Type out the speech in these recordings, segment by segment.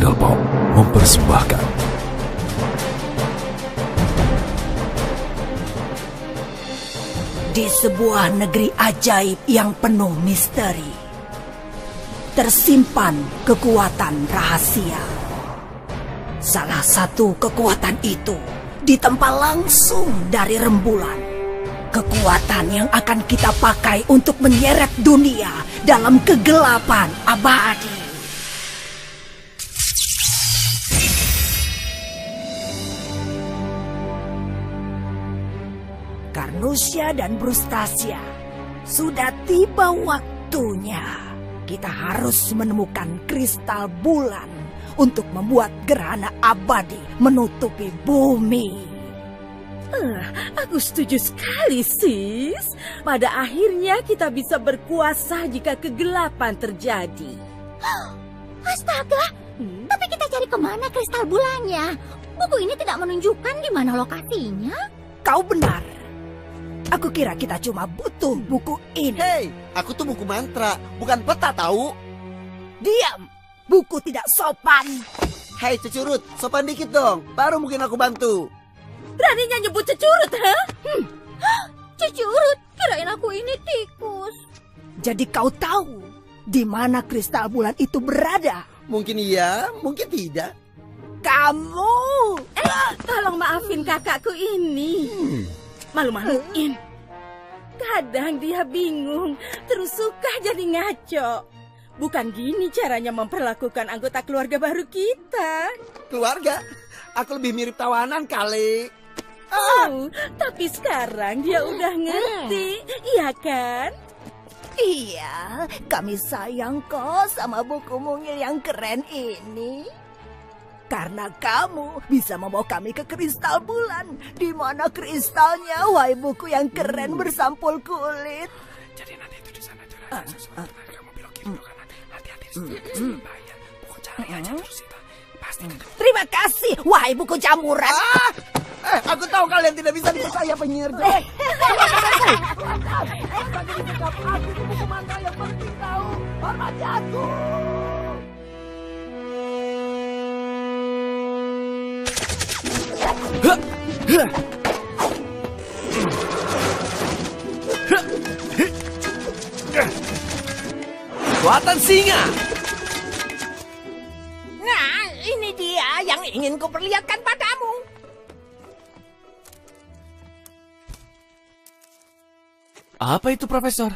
Pedal Pop mempersembahkan di sebuah negeri ajaib yang penuh misteri, tersimpan kekuatan rahasia. Salah satu kekuatan itu ditempa langsung dari rembulan. Kekuatan yang akan kita pakai untuk menyeret dunia dalam kegelapan abadi. Carnusia dan Brustasia, sudah tiba waktunya. Kita harus menemukan kristal bulan untuk membuat gerhana abadi menutupi bumi. Aku setuju sekali, sis. Pada akhirnya kita bisa berkuasa jika kegelapan terjadi. Astaga, tapi kita cari kemana kristal bulannya? Buku ini tidak menunjukkan di mana lokasinya. Kau benar. Aku kira kita cuma butuh buku ini. Hei, aku tuh buku mantra, bukan peta tahu. Diam, buku tidak sopan. Hei Cecurut, sopan dikit dong, baru mungkin aku bantu. Beraninya nyebut Cecurut, ha? Cecurut, kirain aku ini tikus. Jadi kau tahu di mana kristal bulan itu berada? Mungkin iya, mungkin tidak. Kamu! Tolong maafin kakakku ini. Malu-maluin. Kadang dia bingung, terus suka jadi ngaco. Bukan gini caranya memperlakukan anggota keluarga baru kita. Keluarga? Aku lebih mirip tawanan kali. Oh, tapi sekarang dia udah ngerti, iya kan? Iya, kami sayang kok sama buku mungil yang keren ini. Karena kamu bisa membawa kami ke kristal bulan. Di mana kristalnya, wahai buku yang keren bersampul kulit. Jadi nanti itu di sana curhat sesuatu. Nanti kamu belok kiri belok kanan. Hati-hati di situ bahaya. Buku cari aja terus itu. Pasti ketemu. Terima kasih, wahai buku jamuran. Aku tahu kalian tidak bisa dipercaya penyihir jelek. Aku itu buku mantra yang penting tahu. Hormati aku. Kekuatan singa. Nah, ini dia yang ingin kuperlihatkan padamu. Apa itu, Profesor?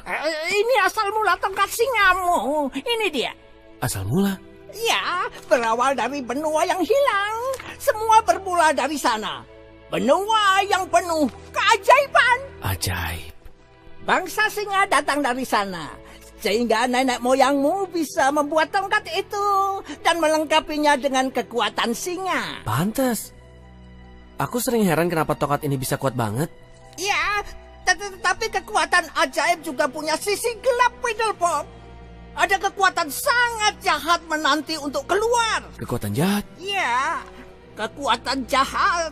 Ini asal mula tongkat singamu. Ini dia. Asal mula? Ya, berawal dari benua yang hilang. Semua bermula dari sana. Benua yang penuh keajaiban. Ajaib. Bangsa singa datang dari sana. Sehingga nenek moyangmu bisa membuat tongkat itu dan melengkapinya dengan kekuatan singa. Pantes. Aku sering heran kenapa tongkat ini bisa kuat banget. Ya, tapi kekuatan ajaib juga punya sisi gelap, Fiddlepop. Ada kekuatan sangat jahat menanti untuk keluar. Kekuatan jahat? Ya, kekuatan jahat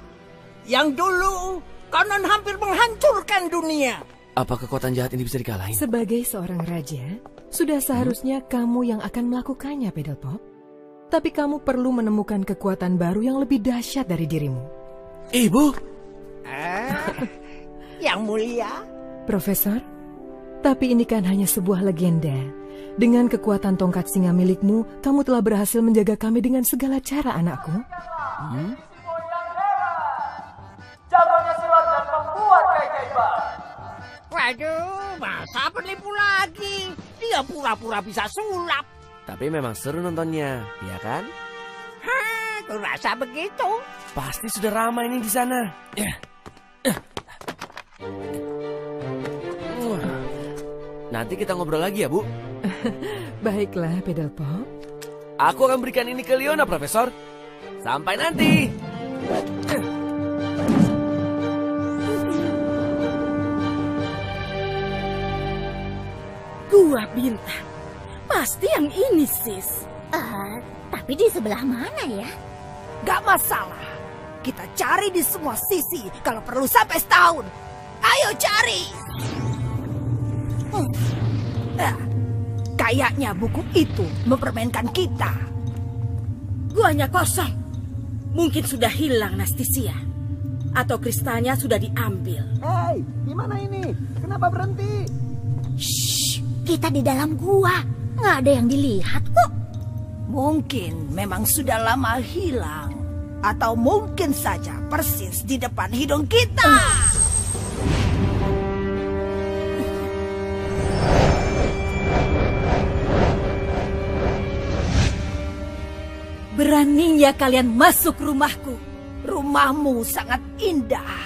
yang dulu konon hampir menghancurkan dunia. Apa kekuatan jahat ini bisa dikalahin? Sebagai seorang raja, sudah seharusnya kamu yang akan melakukannya, Fiddlepop. Tapi kamu perlu menemukan kekuatan baru yang lebih dahsyat dari dirimu. Ibu? Yang mulia. Profesor, tapi ini kan hanya sebuah legenda. Dengan kekuatan tongkat singa milikmu, kamu telah berhasil menjaga kami dengan segala cara, anakku. Jagonya silat dan membuat keajaiban. Waduh, masa penipu lagi? Dia pura-pura bisa sulap. Tapi memang seru nontonnya, ya kan? Aku rasa begitu. Pasti sudah ramai nih di sana. Nanti kita ngobrol lagi ya, Bu. Baiklah, Fiddlepop. Aku akan berikan ini ke Leona, Profesor. Sampai nanti. Gua bintang. Pasti yang ini, sis. Tapi di sebelah mana ya? Gak masalah. Kita cari di semua sisi kalau perlu sampai setahun. Ayo cari. Kayaknya buku itu mempermainkan kita. Guanya kosong. Mungkin sudah hilang Nastisia. Atau kristalnya sudah diambil. Hei, gimana ini? Kenapa berhenti? Shh, kita di dalam gua. Nggak ada yang dilihat kok. Mungkin memang sudah lama hilang. Atau mungkin saja persis di depan hidung kita. Beraninya kalian masuk rumahku. Rumahmu sangat indah.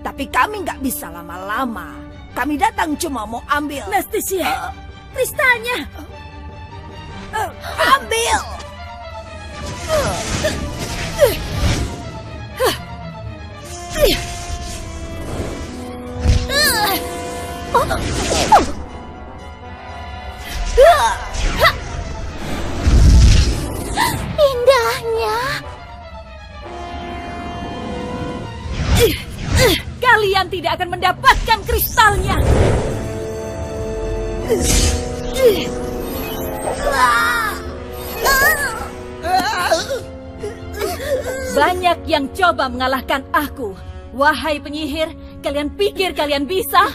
Tapi kami nggak bisa lama-lama. Kami datang cuma mau ambil. Nastisia, kristalnya. Ambil! Indahnya. Kalian tidak akan mendapatkan kristalnya. Banyak yang coba mengalahkan aku. Wahai penyihir, kalian pikir kalian bisa?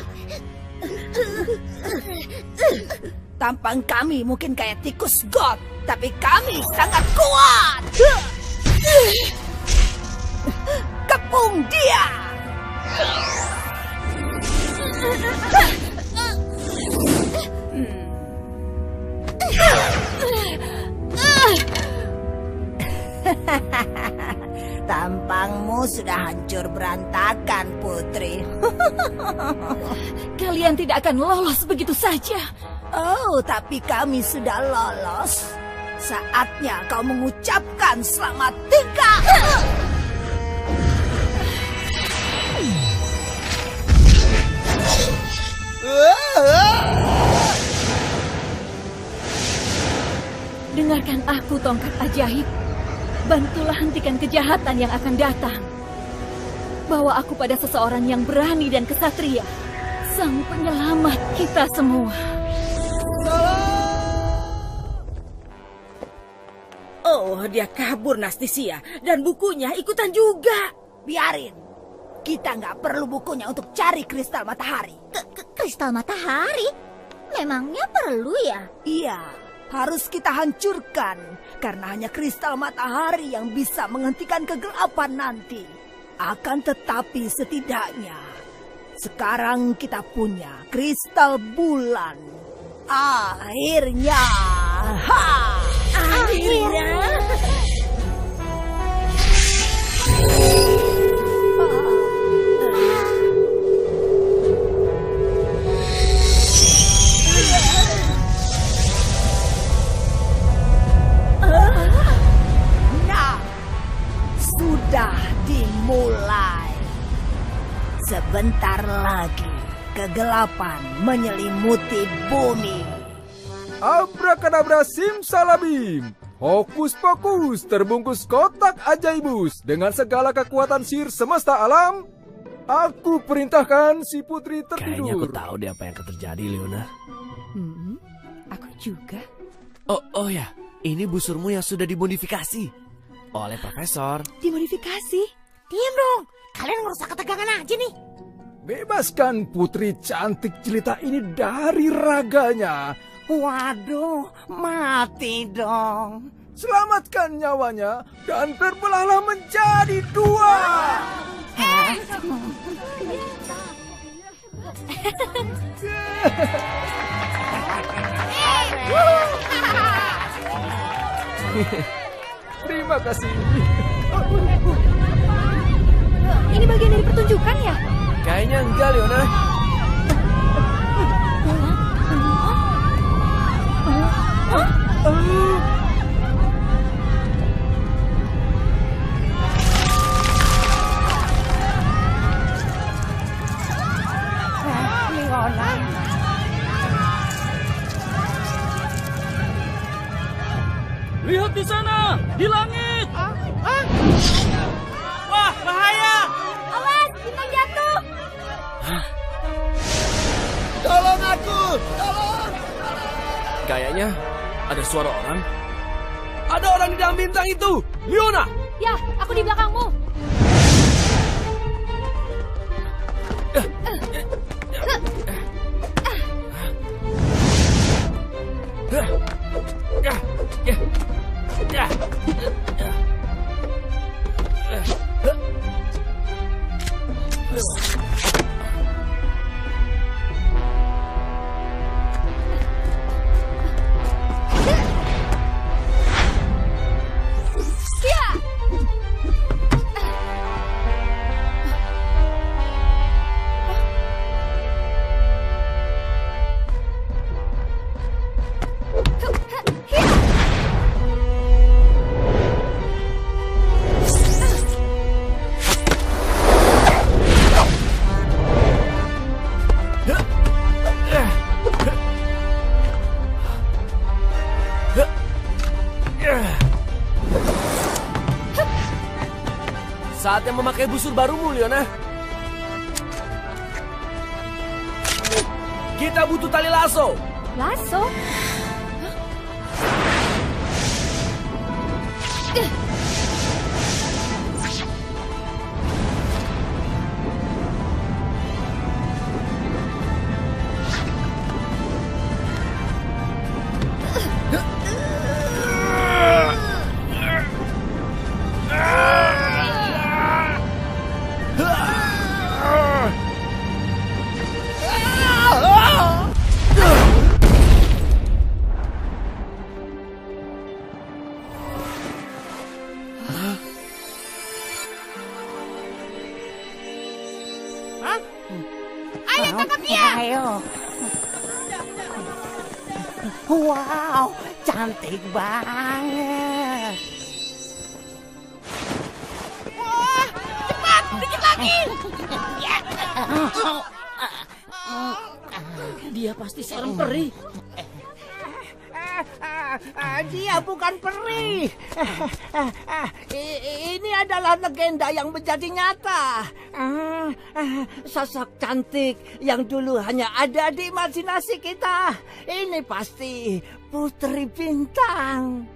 Tampang kami mungkin kayak tikus god, tapi kami sangat kuat. Kepung dia! Tampangmu sudah hancur berantakan, Putri. Kalian tidak akan lolos begitu saja. Oh, tapi kami sudah lolos. Saatnya kau mengucapkan selamat tinggal. Dengarkan aku, tongkat ajaib. Bantulah hentikan kejahatan yang akan datang. Bawa aku pada seseorang yang berani dan kesatria. Sang penyelamat kita semua. Oh, dia kabur Nastisia. Dan bukunya ikutan juga. Biarin. Kita nggak perlu bukunya untuk cari kristal matahari. Kristal matahari? Memangnya perlu ya? Iya, harus kita hancurkan. Karena hanya kristal matahari yang bisa menghentikan kegelapan nanti. Akan tetapi setidaknya, sekarang kita punya kristal bulan. Akhirnya. Ha! Akhirnya. Nah, sudah dimulai. Sebentar lagi kegelapan menyelimuti bumi. Abrakadabra simsalabim. Hokus pokus terbungkus kotak ajaibus dengan segala kekuatan sihir semesta alam. Aku perintahkan si putri tertidur. Kayaknya aku tahu deh apa yang akan terjadi, Leona. Aku juga. Oh ya, ini busurmu yang sudah dimodifikasi oleh profesor. Dimodifikasi? Diam dong. Kalian ngerusak ketegangan aja nih. Bebaskan putri cantik jelita ini dari raganya. Waduh, mati dong. Selamatkan nyawanya dan terbelahlah menjadi dua. Terima kasih. Ini bagian dari pertunjukan ya? Kayaknya enggak, Leona. Lihat di sana, di langit. Wah, bahaya. Awas, bintang jatuh. Tolong aku, tolong. Kayaknya ada suara orang. Ada orang di dalam bintang itu! Leona! Ya, aku di belakangmu. Saatnya memakai busur barumu, Leona. Kita butuh tali lasso. Lasso? Ayo tangkap dia. Ayo. Wow, cantik banget. Wah, cepat, dikit lagi. Dia pasti seorang peri. Dia bukan peri. Ini adalah legenda yang menjadi nyata. Sosok cantik yang dulu hanya ada di imajinasi kita. Ini pasti Putri Bintang.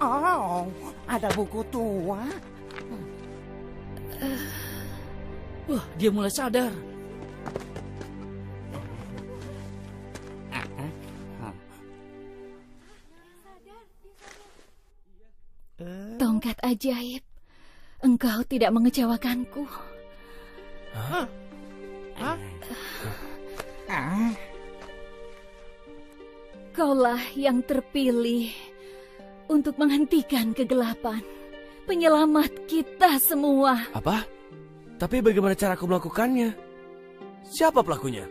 Oh, ada buku tua. Wah, dia mulai sadar. Tongkat ajaib, engkau tidak mengecewakanku. Kaulah yang terpilih untuk menghentikan kegelapan, penyelamat kita semua. Apa? Tapi bagaimana cara aku melakukannya? Siapa pelakunya?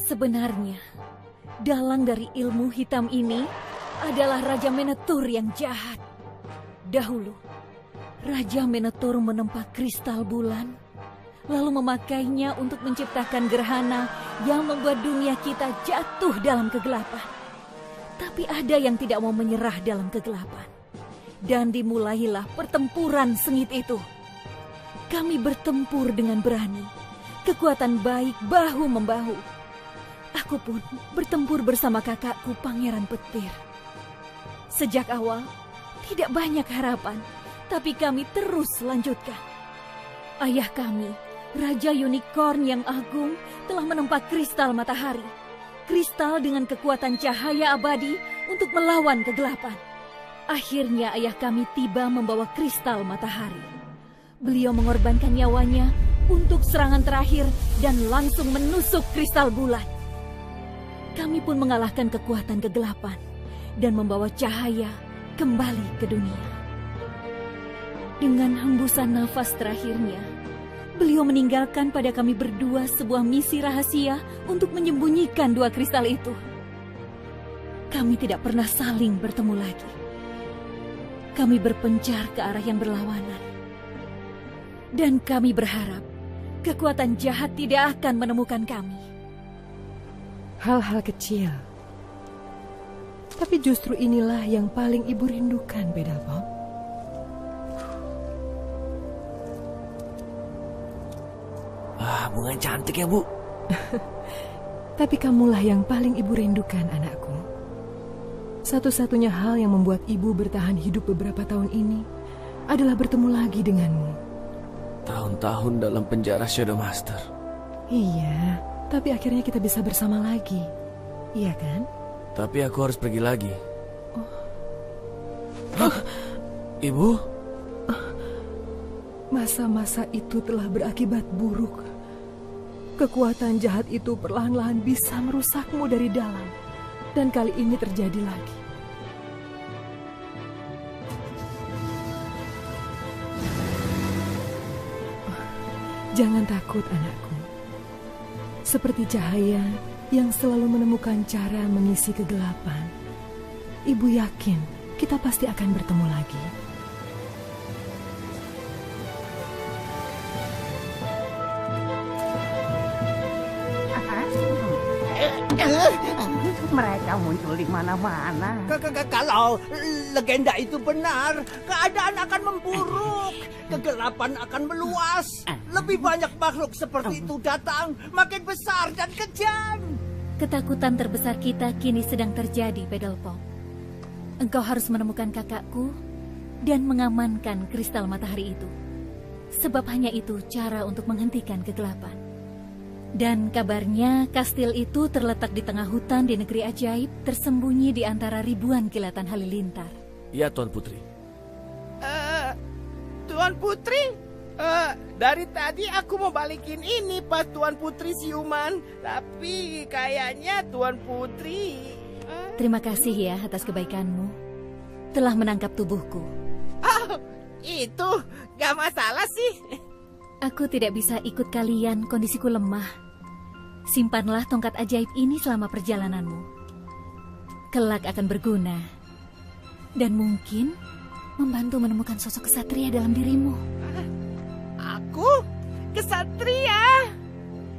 Sebenarnya, dalang dari ilmu hitam ini adalah Raja Menetur yang jahat. Dahulu, Raja Menetur menempa kristal bulan, lalu memakainya untuk menciptakan gerhana yang membuat dunia kita jatuh dalam kegelapan. Tapi ada yang tidak mau menyerah dalam kegelapan. Dan dimulailah pertempuran sengit itu. Kami bertempur dengan berani. Kekuatan baik bahu-membahu. Aku pun bertempur bersama kakakku Pangeran Petir. Sejak awal, tidak banyak harapan, tapi kami terus lanjutkan. Ayah kami, Raja Unicorn yang agung, telah menempa kristal matahari. Kristal dengan kekuatan cahaya abadi untuk melawan kegelapan. Akhirnya ayah kami tiba membawa kristal matahari. Beliau mengorbankan nyawanya untuk serangan terakhir dan langsung menusuk kristal bulan. Kami pun mengalahkan kekuatan kegelapan dan membawa cahaya kembali ke dunia. Dengan hembusan nafas terakhirnya, beliau meninggalkan pada kami berdua sebuah misi rahasia untuk menyembunyikan dua kristal itu. Kami tidak pernah saling bertemu lagi. Kami berpencar ke arah yang berlawanan. Dan kami berharap kekuatan jahat tidak akan menemukan kami. Hal-hal kecil Tapi justru inilah yang paling ibu rindukan, Pedalpop. Bunga cantik ya, Bu. Tapi kamulah yang paling ibu rindukan, anakku. Satu-satunya hal yang membuat ibu bertahan hidup beberapa tahun ini adalah bertemu lagi denganmu. Tahun-tahun dalam penjara Shadow Master. Iya, tapi akhirnya kita bisa bersama lagi. Iya kan? Tapi aku harus pergi lagi. Ibu? Masa-masa itu telah berakibat buruk. Kekuatan jahat itu perlahan-lahan bisa merusakmu dari dalam. Dan kali ini terjadi lagi. Jangan takut, anakku. Seperti cahaya yang selalu menemukan cara mengisi kegelapan. Ibu yakin kita pasti akan bertemu lagi. Mereka muncul di mana-mana. Kalau legenda itu benar, keadaan akan memburuk. Kegelapan akan meluas. Lebih banyak makhluk seperti itu datang, makin besar dan kejam. Ketakutan terbesar kita kini sedang terjadi, Pedalpop. Engkau harus menemukan kakakku dan mengamankan kristal matahari itu. Sebab hanya itu cara untuk menghentikan kegelapan. Dan kabarnya kastil itu terletak di tengah hutan di negeri ajaib, tersembunyi di antara ribuan kilatan halilintar. Iya, Tuan Putri. Tuan Putri, dari tadi aku mau balikin ini pas Tuan Putri siuman, tapi kayaknya Tuan Putri... Terima kasih ya atas kebaikanmu. Telah menangkap tubuhku. Oh, itu gak masalah sih. Aku tidak bisa ikut kalian, kondisiku lemah. Simpanlah tongkat ajaib ini selama perjalananmu. Kelak akan berguna. Dan mungkin membantu menemukan sosok kesatria dalam dirimu. Aku? Kesatria?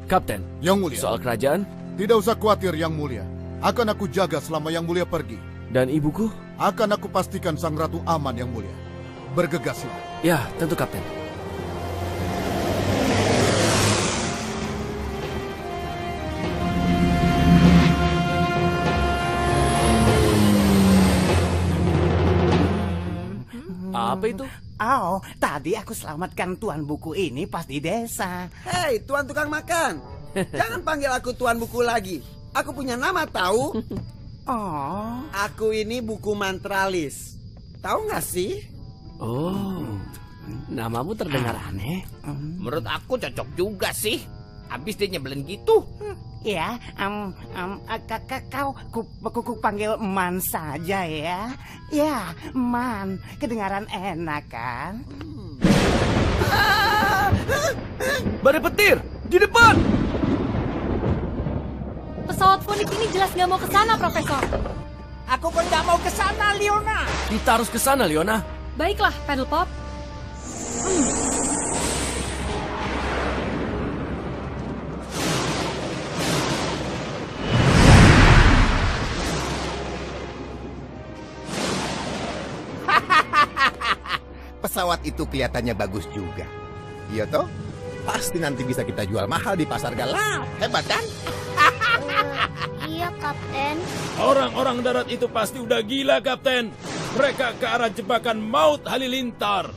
Kapten, Yang Mulia. Soal kerajaan? Tidak usah khawatir, Yang Mulia. Akan aku jaga selama Yang Mulia pergi. Dan ibuku? Akan aku pastikan Sang Ratu aman, Yang Mulia. Bergegaslah. Ya, tentu, Kapten. Apa itu? Oh, tadi aku selamatkan tuan buku ini pas di desa. Hei, tuan tukang makan. Jangan panggil aku tuan buku lagi. Aku punya nama tahu? Oh. Aku ini buku mantralis. Tahu nggak sih? Oh, namamu terdengar aneh. Menurut aku cocok juga sih. Habis dia nyebelin gitu. Ya, kau panggil Man saja ya. Ya, Man, kedengaran enak kan? Badai petir, di depan! Pesawat fonik ini jelas nggak mau ke sana, Profesor. Aku pun nggak mau ke sana, Leona. Kita harus ke sana, Leona. Baiklah, Pedalpop. Pesawat itu kelihatannya bagus juga. Iya toh? Pasti nanti bisa kita jual mahal di pasar galau. Hebat kan? Iya, Kapten. Orang-orang darat itu pasti udah gila, Kapten. Mereka ke arah jebakan Maut Halilintar.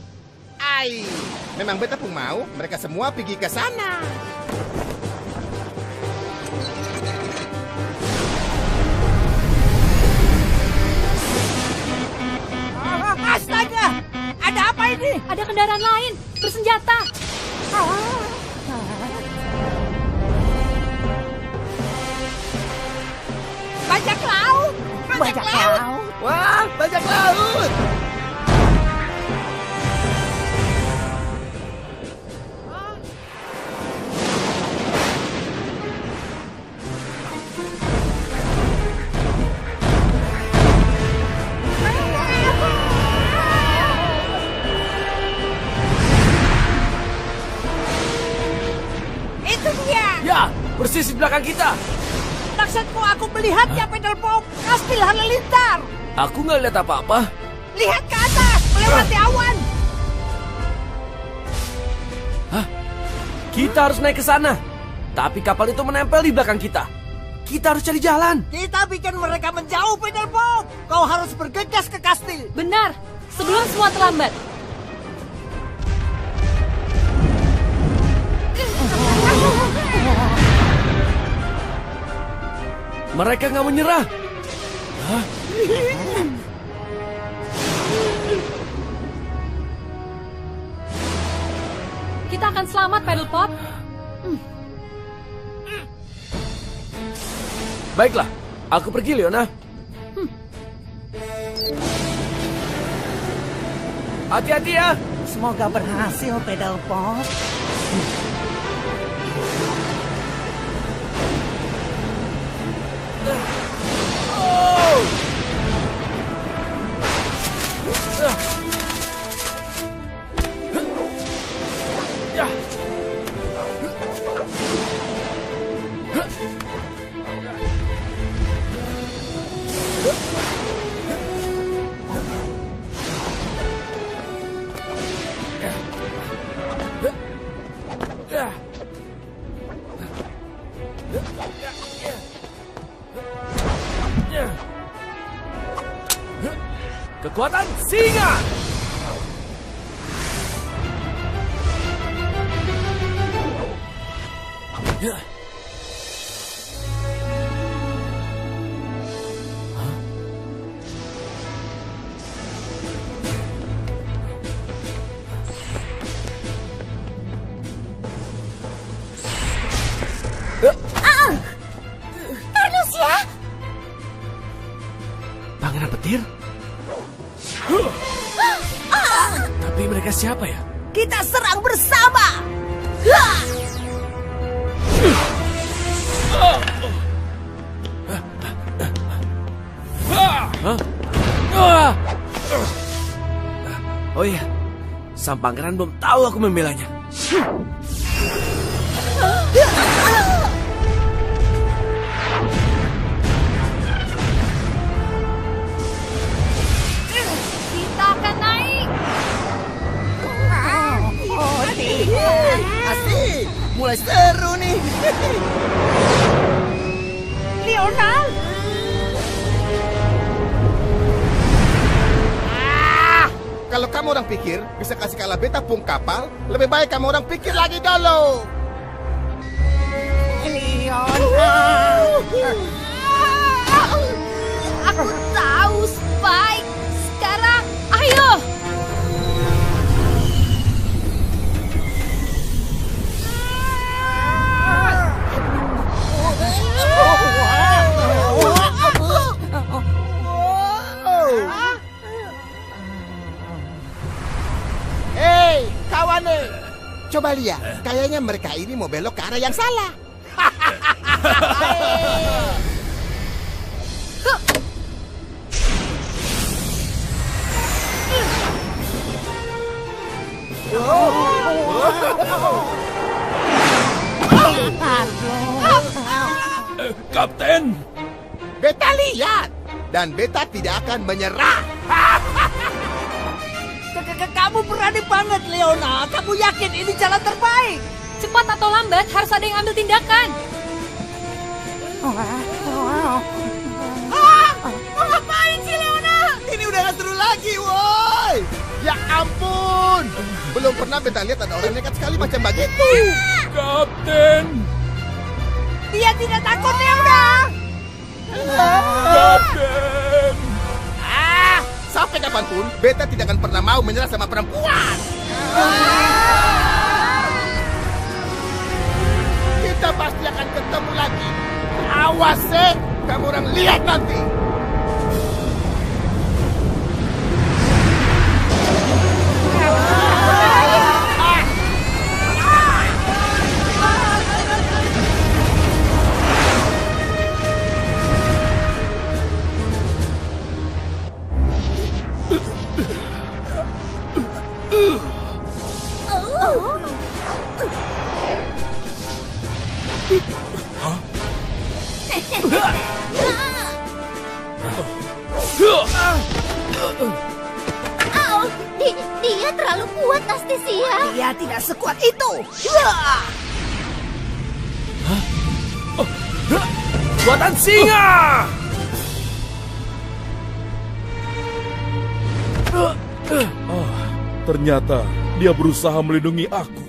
Ai, memang beta pun mau mereka semua pergi ke sana. Astaga! Ada apa ini? Ada kendaraan lain, bersenjata. Bajak laut! Bajak laut! Wah, bajak laut! Itu dia! Ya, persis di belakang kita. Maksudku aku melihatnya, Pedal Pop. Kastil Halilintar. Aku nggak lihat apa-apa. Lihat ke atas, melewati awan. Hah? Kita harus naik ke sana. Tapi kapal itu menempel di belakang kita. Kita harus cari jalan. Kita bikin mereka menjauh, Pedal Pop. Kau harus bergegas ke kastil. Benar, sebelum semua terlambat. Mereka nggak menyerah. Hah? Kita akan selamat, Pedal Pop. Baiklah, aku pergi, Leona. Hati-hati ya. Semoga berhasil, Pedal Pop. Kekuatan singa. Manusia? Pangeran petir? Tapi mereka siapa ya? Kita serang bersama. Hah? Oh iya, sang pangeran belum tahu aku membelanya. Kita akan naik. Oh, tidak. Asik. Mulai seru nih. Leonal. Kalau kamu orang pikir bisa kasih kalah beta pung kapal, lebih baik kamu orang pikir lagi dulu. Aku tahu, Spike. Sekarang, ayo. Hei, kawan nih. Coba lihat, kayaknya mereka ini mau belok ke arah yang salah. Kapten, beta lihat. Dan beta tidak akan menyerah. Kamu berani banget, Leona. Kamu yakin ini jalan terbaik? Cepat atau lambat, harus ada yang ambil tindakan. Mau ngapain sih, Leona? Ini udah gak seru lagi, woi. Ya ampun. Belum pernah beta lihat ada orang nekat sekali macam begitu. Kapten. Dia tidak takut, Leona. Kapten. Sampai kapanpun, beta tidak akan pernah mau menyerah sama perempuan. Kita pasti akan ketemu lagi. Awas, kamu orang lihat nanti. Dia terlalu kuat, Astisia. Dia tidak sekuat itu. Buatan singa! Ternyata dia berusaha melindungi aku.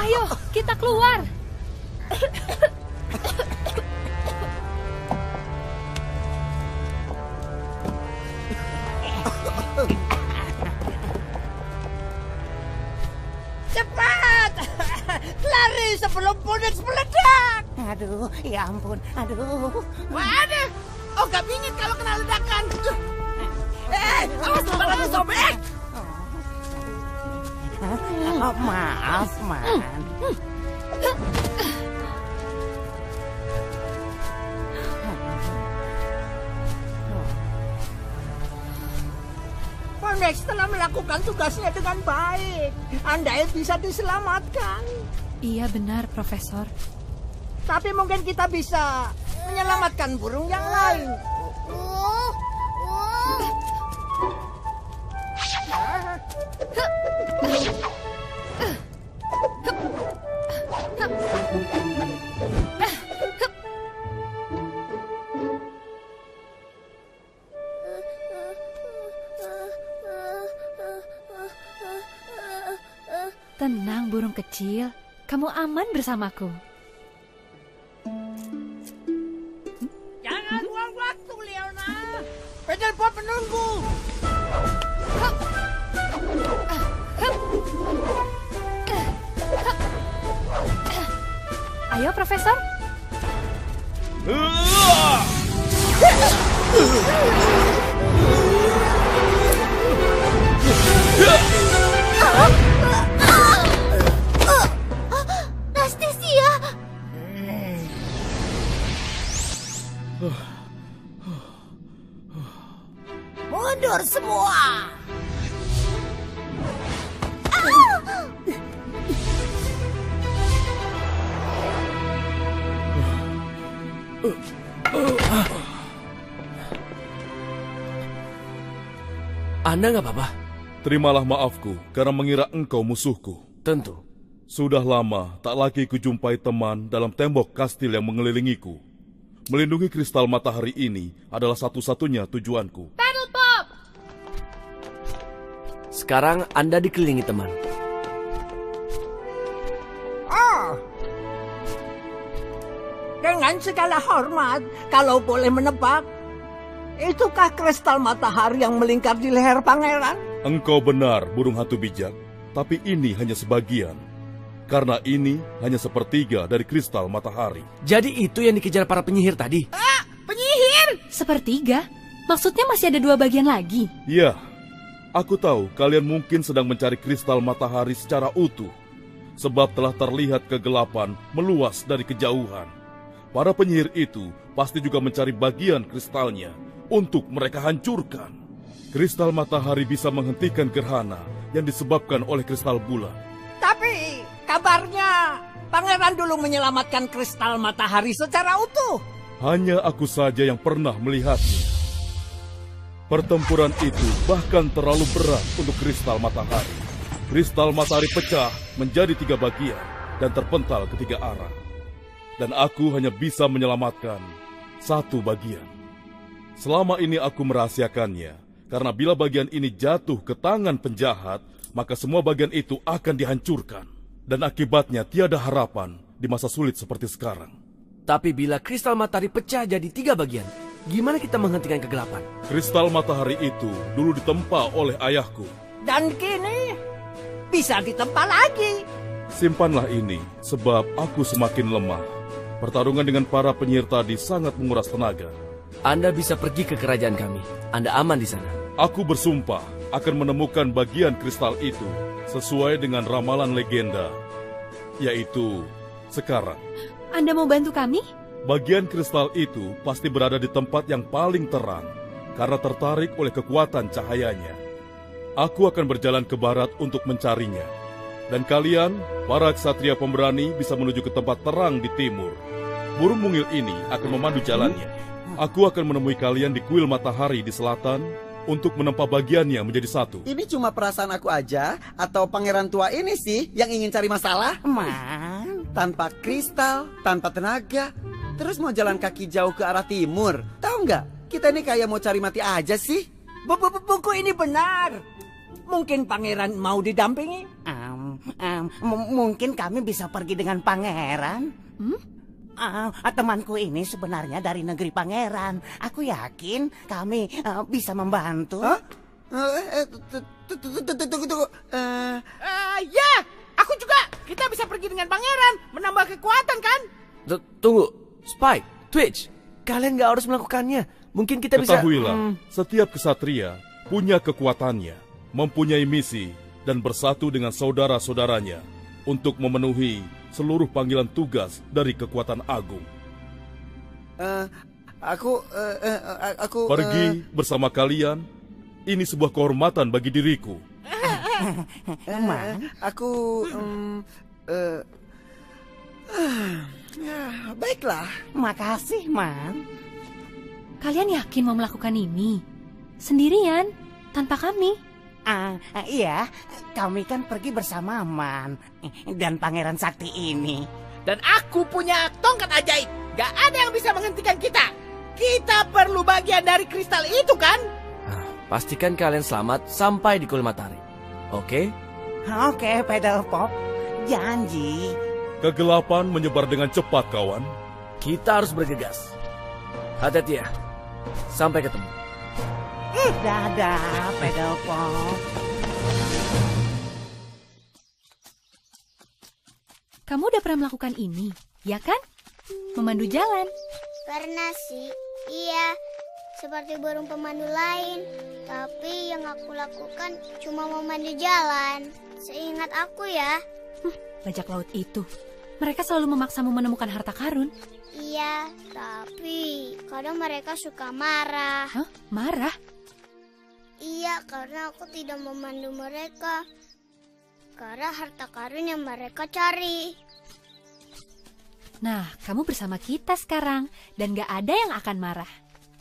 Ayo, kita keluar. Cepat! Lari sebelum Phoenix meledak! Aduh, ya ampun. Aduh. Waduh, oh gak bingit kalau kena ledakan. Awas kepalamu sobek. Maaf, Man. Phoenix telah melakukan tugasnya dengan baik. Andai bisa diselamatkan. Iya benar, Profesor. Tapi mungkin kita bisa menyelamatkan burung yang lain. Tenang, burung kecil. Kamu aman bersamaku. Jangan buang waktu, Leona. Penerbot menunggu. Ayo, Profesor. Astisia. Mundur semua. Anda nggak apa-apa? Terimalah maafku karena mengira engkau musuhku. Tentu. Sudah lama tak lagi kujumpai teman dalam tembok kastil yang mengelilingiku. Melindungi kristal matahari ini adalah satu-satunya tujuanku. Paddle Pop! Sekarang Anda dikelilingi teman. Dengan segala hormat, kalau boleh menebak, itukah kristal matahari yang melingkar di leher pangeran? Engkau benar, burung hantu bijak. Tapi ini hanya sebagian. Karena ini hanya sepertiga dari kristal matahari. Jadi itu yang dikejar para penyihir tadi? Penyihir? Sepertiga? Maksudnya masih ada 2 bagian lagi? Ya, aku tahu kalian mungkin sedang mencari kristal matahari secara utuh. Sebab telah terlihat kegelapan meluas dari kejauhan. Para penyihir itu pasti juga mencari bagian kristalnya untuk mereka hancurkan. Kristal matahari bisa menghentikan gerhana yang disebabkan oleh kristal bulan. Tapi kabarnya pangeran dulu menyelamatkan kristal matahari secara utuh. Hanya aku saja yang pernah melihatnya. Pertempuran itu bahkan terlalu berat untuk kristal matahari. Kristal matahari pecah menjadi 3 bagian dan terpental ke 3 arah. Dan aku hanya bisa menyelamatkan 1 bagian. Selama ini aku merahasiakannya, karena bila bagian ini jatuh ke tangan penjahat, maka semua bagian itu akan dihancurkan. Dan akibatnya tiada harapan di masa sulit seperti sekarang. Tapi bila kristal matahari pecah jadi 3 bagian, gimana kita menghentikan kegelapan? Kristal matahari itu dulu ditempa oleh ayahku. Dan kini bisa ditempa lagi. Simpanlah ini, sebab aku semakin lemah. Pertarungan dengan para penyihir tadi sangat menguras tenaga. Anda bisa pergi ke kerajaan kami. Anda aman di sana. Aku bersumpah akan menemukan bagian kristal itu sesuai dengan ramalan legenda, yaitu sekarang. Anda mau bantu kami? Bagian kristal itu pasti berada di tempat yang paling terang karena tertarik oleh kekuatan cahayanya. Aku akan berjalan ke barat untuk mencarinya. Dan kalian, para ksatria pemberani, bisa menuju ke tempat terang di timur. Burung mungil ini akan memandu jalannya. Aku akan menemui kalian di kuil matahari di selatan untuk menempa bagiannya menjadi satu. Ini cuma perasaan aku aja, atau pangeran tua ini sih yang ingin cari masalah? Man, tanpa kristal, tanpa tenaga, terus mau jalan kaki jauh ke arah timur. Tahu nggak? Kita ini kayak mau cari mati aja sih. Buku ini benar. Mungkin pangeran mau didampingi? Mungkin kami bisa pergi dengan pangeran. Temanku ini sebenarnya dari negeri pangeran. Aku yakin kami bisa membantu. Tunggu. Ya, aku juga. Kita bisa pergi dengan pangeran, menambah kekuatan kan? Tunggu, Spike, Twitch, kalian nggak harus melakukannya. Mungkin kita bisa... Ketahuilah, setiap kesatria punya kekuatannya, mempunyai misi, dan bersatu dengan saudara-saudaranya untuk memenuhi seluruh panggilan tugas dari kekuatan agung. Aku pergi bersama kalian. Ini sebuah kehormatan bagi diriku. Baiklah. Makasih, Man. Kalian yakin mau melakukan ini? Sendirian? Tanpa kami? Iya, kami kan pergi bersama Man dan Pangeran Sakti ini. Dan aku punya tongkat ajaib. Gak ada yang bisa menghentikan kita. Kita perlu bagian dari kristal itu kan? Pastikan kalian selamat sampai di kuil matahari. Oke? Oke, Pedal Pop. Janji. Kegelapan menyebar dengan cepat, kawan. Kita harus bergegas. Hati-hati ya. Sampai ketemu. Dadah, Pedal Pop. Kamu udah pernah melakukan ini, ya kan? Memandu jalan. Pernah sih, iya. Seperti burung pemandu lain. Tapi yang aku lakukan cuma memandu jalan. Seingat aku ya. Bajak laut itu. Mereka selalu memaksamu menemukan harta karun. Iya, tapi kadang mereka suka marah. Hah? Marah? Iya, karena aku tidak memandu mereka. Karena harta karun yang mereka cari. Nah, kamu bersama kita sekarang. Dan gak ada yang akan marah.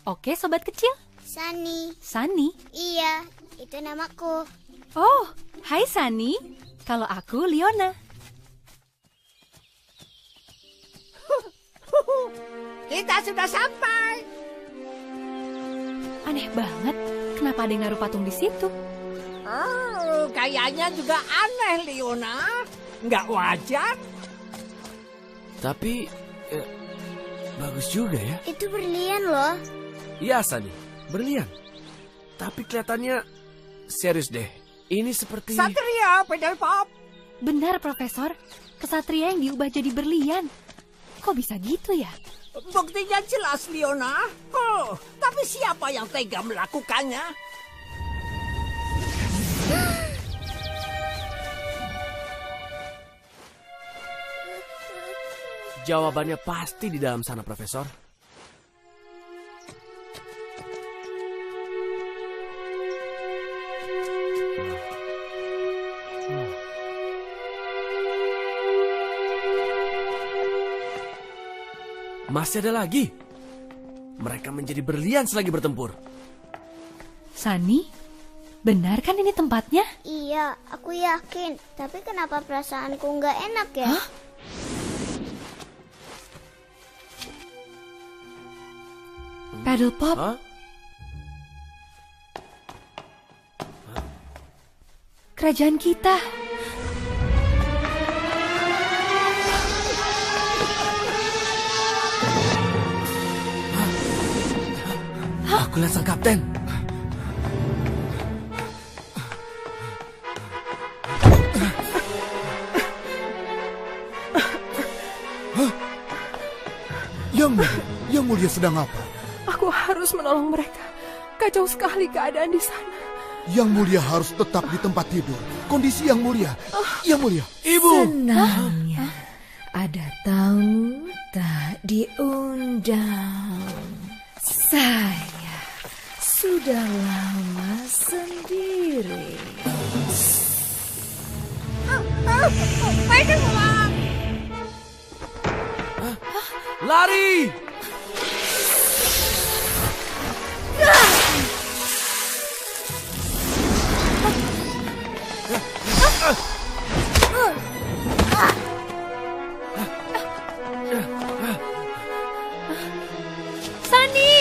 Oke, sobat kecil? Sani. Sani? Iya, itu namaku. Oh, hai Sani. Kalau aku Leona. Kita sudah sampai. Aneh banget. Kenapa ada yang naruh patung di situ? Kayaknya juga aneh, Leona. Nggak wajar. Tapi, bagus juga ya. Itu berlian loh. Iya, Sani. Berlian. Tapi kelihatannya serius deh. Ini seperti... Satria, Pedal Pop. Benar, Profesor. Kesatria yang diubah jadi berlian. Kok bisa gitu ya? Buktinya jelas, Leona. Tapi siapa yang tega melakukannya? Jawabannya pasti di dalam sana, Profesor. Masih ada lagi. Mereka menjadi berlian selagi bertempur. Sani, benar kan ini tempatnya? Iya, aku yakin. Tapi kenapa perasaanku nggak enak ya? Hah? Pedal Pop? Hah? Kerajaan kita. Aku lihat sang kapten. Mulia sedang apa? Aku harus menolong mereka. Kacau sekali keadaan di sana. Yang Mulia harus tetap di tempat tidur. Kondisi Yang Mulia. Yang Mulia. Ibu. Senangnya ada tamu tak diundang. Saya sudah lama sendiri. Lari! Sani!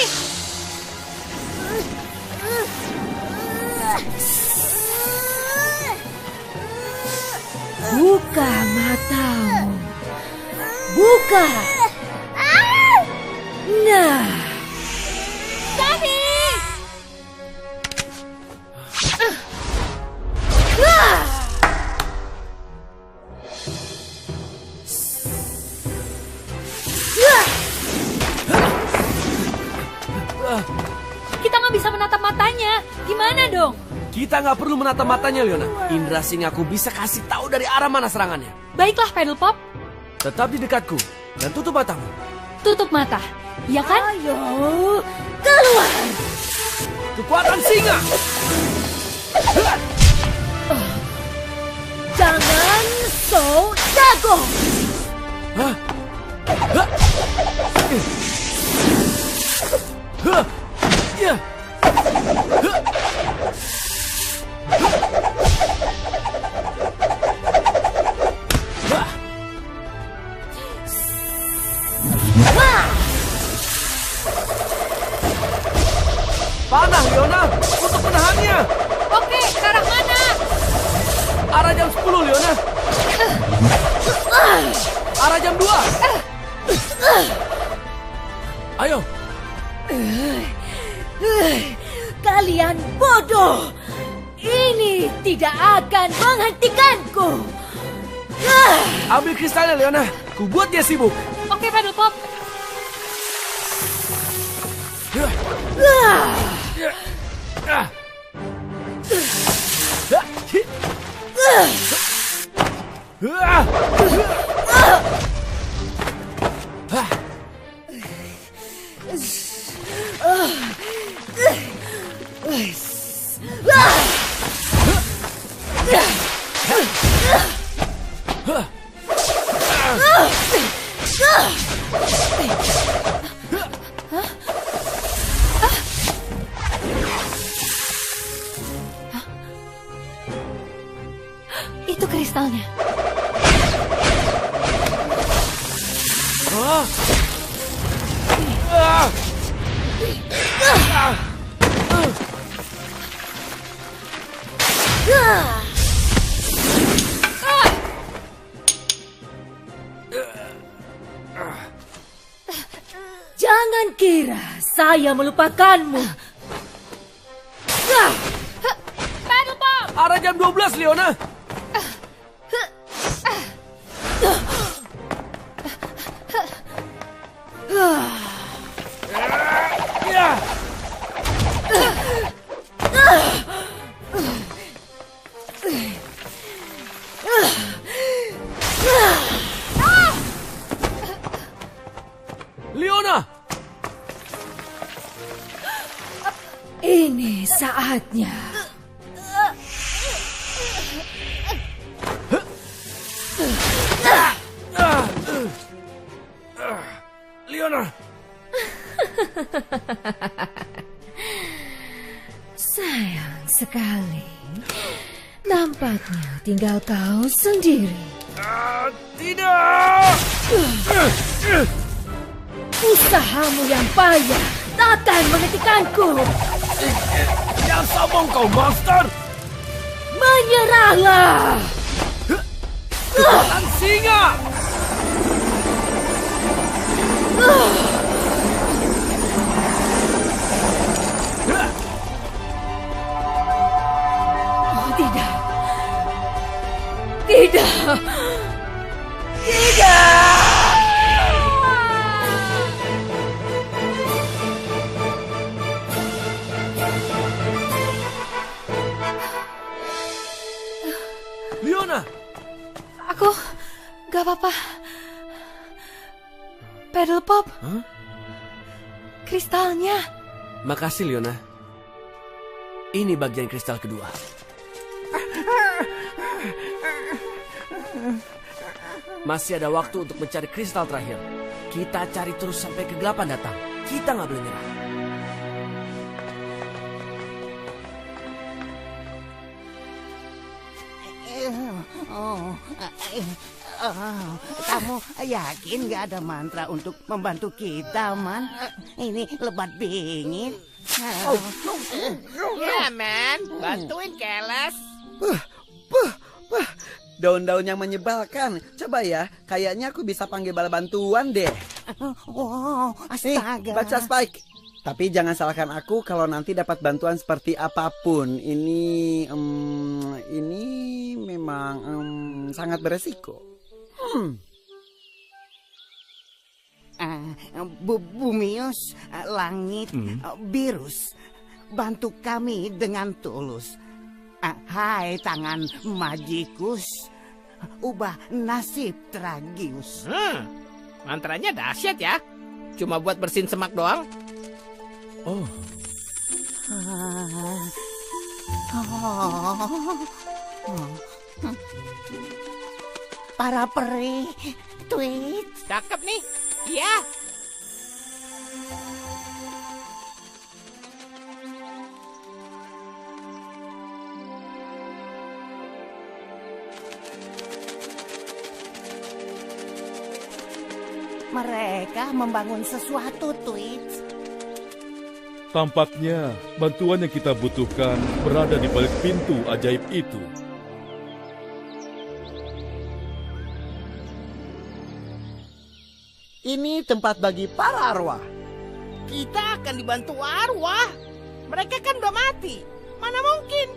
Buka matamu. Buka. Nah. Sani! Kita nggak bisa menatap matanya. Gimana dong? Kita nggak perlu menatap matanya, Leona. Indra Singaku bisa kasih tahu dari arah mana serangannya. Baiklah, Paddle Pop. Tetap di dekatku dan tutup matamu. Tutup mata, ya kan? Ayo, keluar! Kekuatan singa! Jangan so jago! Hah? Ya. Panah, Leona, untuk menahannya. Oke, ke arah mana? Arah jam 10, Leona. Arah jam 2. Ayo. Kalian bodoh! Ini tidak akan menghentikanku! Ambil kristalnya, Leona. Ku buat dia sibuk. Oke, Paddle Pop. Itu kristalnya. Jangan kira saya melupakanmu. Paddle Pop! Arah jam 12, Leona. Leona! Ini saatnya. Leona! Sayang sekali. Nampaknya tinggal kau sendiri. Tidak! Usahamu yang payah takkan menghentikanku. Jangan sombong kau, monster! Menyerahlah! Kekuatan singa! Oh, tidak. Tidak. Tidak. Papa. Pedal Pop. Hah? Kristalnya. Makasih, Leona. Ini bagian kristal kedua. Masih ada waktu untuk mencari kristal terakhir. Kita cari terus sampai kegelapan datang. Kita nggak boleh nyerah. Kamu yakin gak ada mantra untuk membantu kita, Man? Ini lebat bingit. Ya, Man. Bantuin Keles. Daun-daun yang menyebalkan. Coba ya, kayaknya aku bisa panggil bala bantuan deh. Wow, astaga. Baca Spike. Tapi jangan salahkan aku kalau nanti dapat bantuan seperti apapun. Ini memang sangat beresiko. Bumius, langit, Virus, bantu kami dengan tulus. Hai tangan magikus, ubah nasib tragius. Mantranya dahsyat ya. Cuma buat bersihin semak doang. Oh. Para peri, tweet. Cakep nih. Iya. Mereka membangun sesuatu, Twitch. Tampaknya bantuan yang kita butuhkan berada di balik pintu ajaib itu. Ini tempat bagi para arwah. Kita akan dibantu arwah. Mereka kan udah mati. Mana mungkin?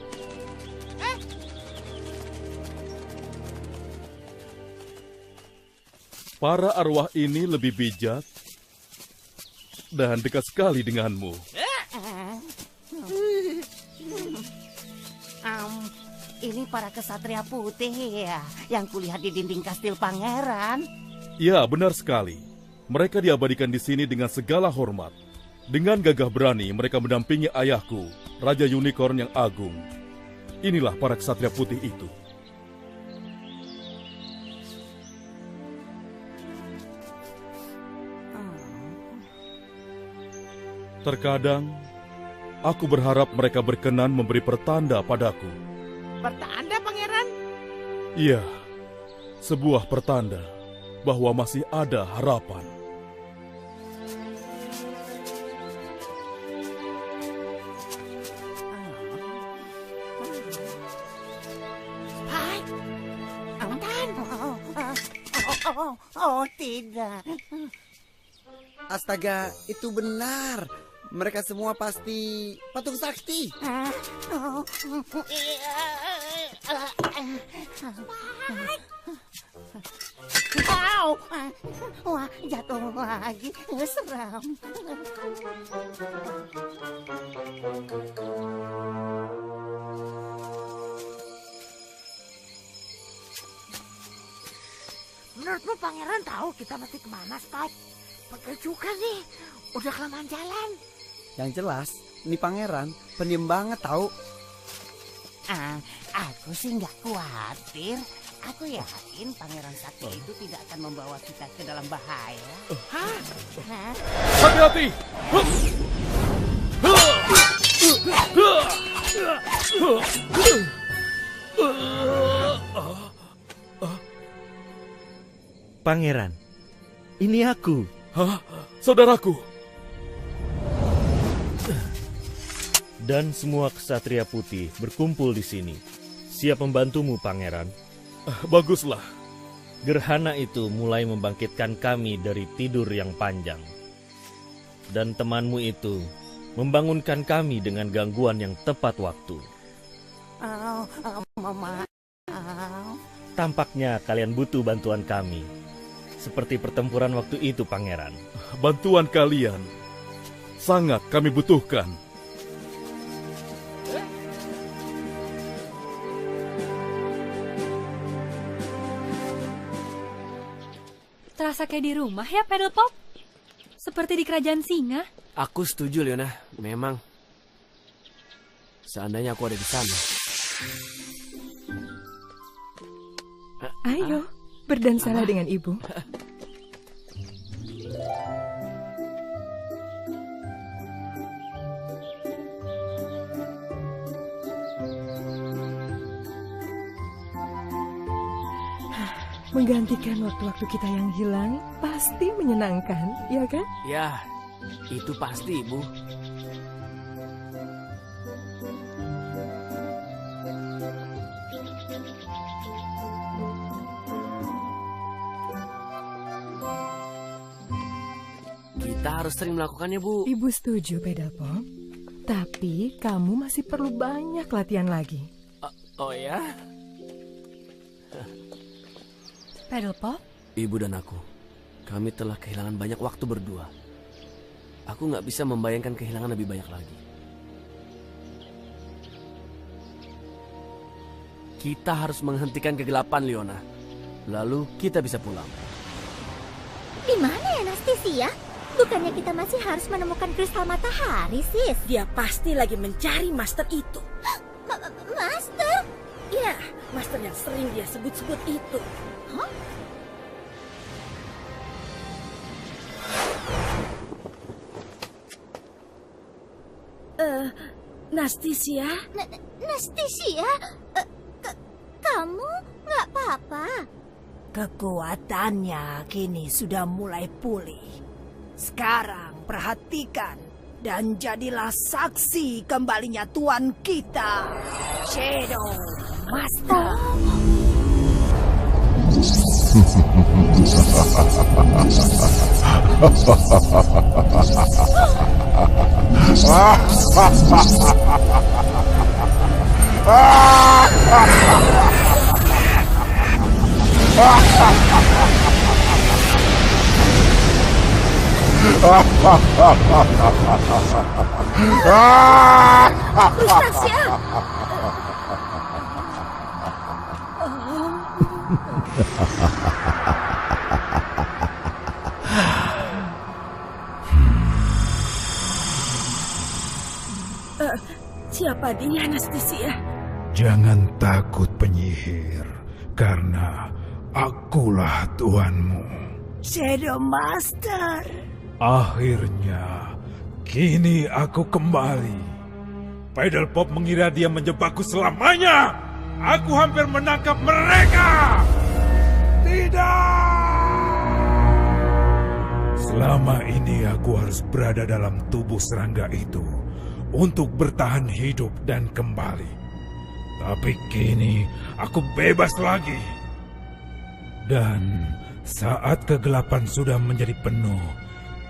Para arwah ini lebih bijak dan dekat sekali denganmu. Ini para kesatria putih ya, yang kulihat di dinding kastil pangeran. Ya, benar sekali. Mereka diabadikan di sini dengan segala hormat. Dengan gagah berani mereka mendampingi ayahku, Raja Unicorn yang agung. Inilah para kesatria putih itu. Terkadang, aku berharap mereka berkenan memberi pertanda padaku. Pertanda, Pangeran? Iya, sebuah pertanda bahwa masih ada harapan. Oh, tidak. Astaga, itu benar. Mereka semua pasti patung sakti. Wah, jatuh lagi. Seram. Menurutmu Pangeran tahu kita mesti kemana, Spike? Pegel juga nih. Udah kelamaan jalan. Yang jelas, ini pangeran pendiam banget tahu. Aku sih nggak khawatir. Aku yakin Pangeran Sakti itu tidak akan membawa kita ke dalam bahaya. Hah? Hati-hati! Pangeran, ini aku. Hah? Saudaraku? Dan semua kesatria putih berkumpul di sini. Siap membantumu, Pangeran. Baguslah. Gerhana itu mulai membangkitkan kami dari tidur yang panjang. Dan temanmu itu membangunkan kami dengan gangguan yang tepat waktu. Mama. Tampaknya kalian butuh bantuan kami. Seperti pertempuran waktu itu, Pangeran. Bantuan kalian sangat kami butuhkan. Terasa kayak di rumah ya, Pedal Pop? Seperti di kerajaan singa. Aku setuju, Leona. Memang. Seandainya aku ada di sana. Ayo, berdansalah dengan ibu. Menggantikan waktu-waktu kita yang hilang pasti menyenangkan, ya kan? Ya, itu pasti, Ibu. Kita harus sering melakukannya, Bu. Ibu setuju, Pedal Pop. Tapi kamu masih perlu banyak latihan lagi. Oh ya? Pedal Pop? Ibu dan aku, kami telah kehilangan banyak waktu berdua. Aku nggak bisa membayangkan kehilangan lebih banyak lagi. Kita harus menghentikan kegelapan, Leona. Lalu kita bisa pulang. Di mana ya Nastisia? Bukannya kita masih harus menemukan kristal matahari, sis? Dia pasti lagi mencari master itu. Master? Ya, master yang sering dia sebut-sebut itu. Hah? Nastisia? Nastisia? Kamu nggak apa-apa? Kekuatannya kini sudah mulai pulih. Sekarang perhatikan dan jadilah saksi kembalinya tuan kita, Shadow Master. Frustasi. Siapa dia, Nastisia? Jangan takut, penyihir, karena akulah tuanmu. Shadow Master. Akhirnya, kini aku kembali. Pedal Pop mengira dia menjebakku selamanya. Aku hampir menangkap mereka. Tidak! Selama ini aku harus berada dalam tubuh serangga itu untuk bertahan hidup dan kembali. Tapi kini aku bebas lagi. Dan saat kegelapan sudah menjadi penuh,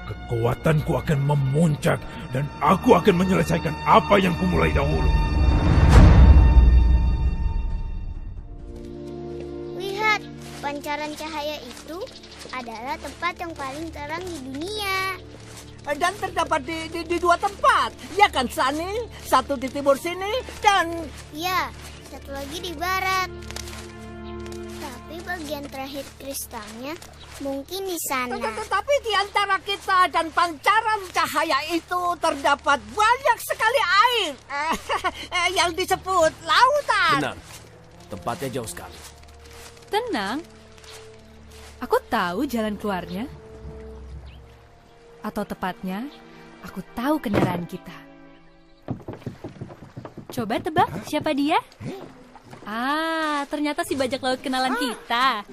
kekuatanku akan memuncak dan aku akan menyelesaikan apa yang kumulai dahulu. Lihat, pancaran cahaya itu adalah tempat yang paling terang di dunia. Dan terdapat di dua tempat, ya kan Sani? Satu di timur sini dan... Ya, satu lagi di barat. Tapi bagian terakhir kristalnya mungkin di sana. Tetapi di antara kita dan pancaran cahaya itu terdapat banyak sekali air yang disebut lautan. Benar, tempatnya jauh sekali. Tenang, aku tahu jalan keluarnya. Atau tepatnya, aku tahu kendaraan kita. Coba tebak siapa dia? Ternyata si bajak laut kenalan kita.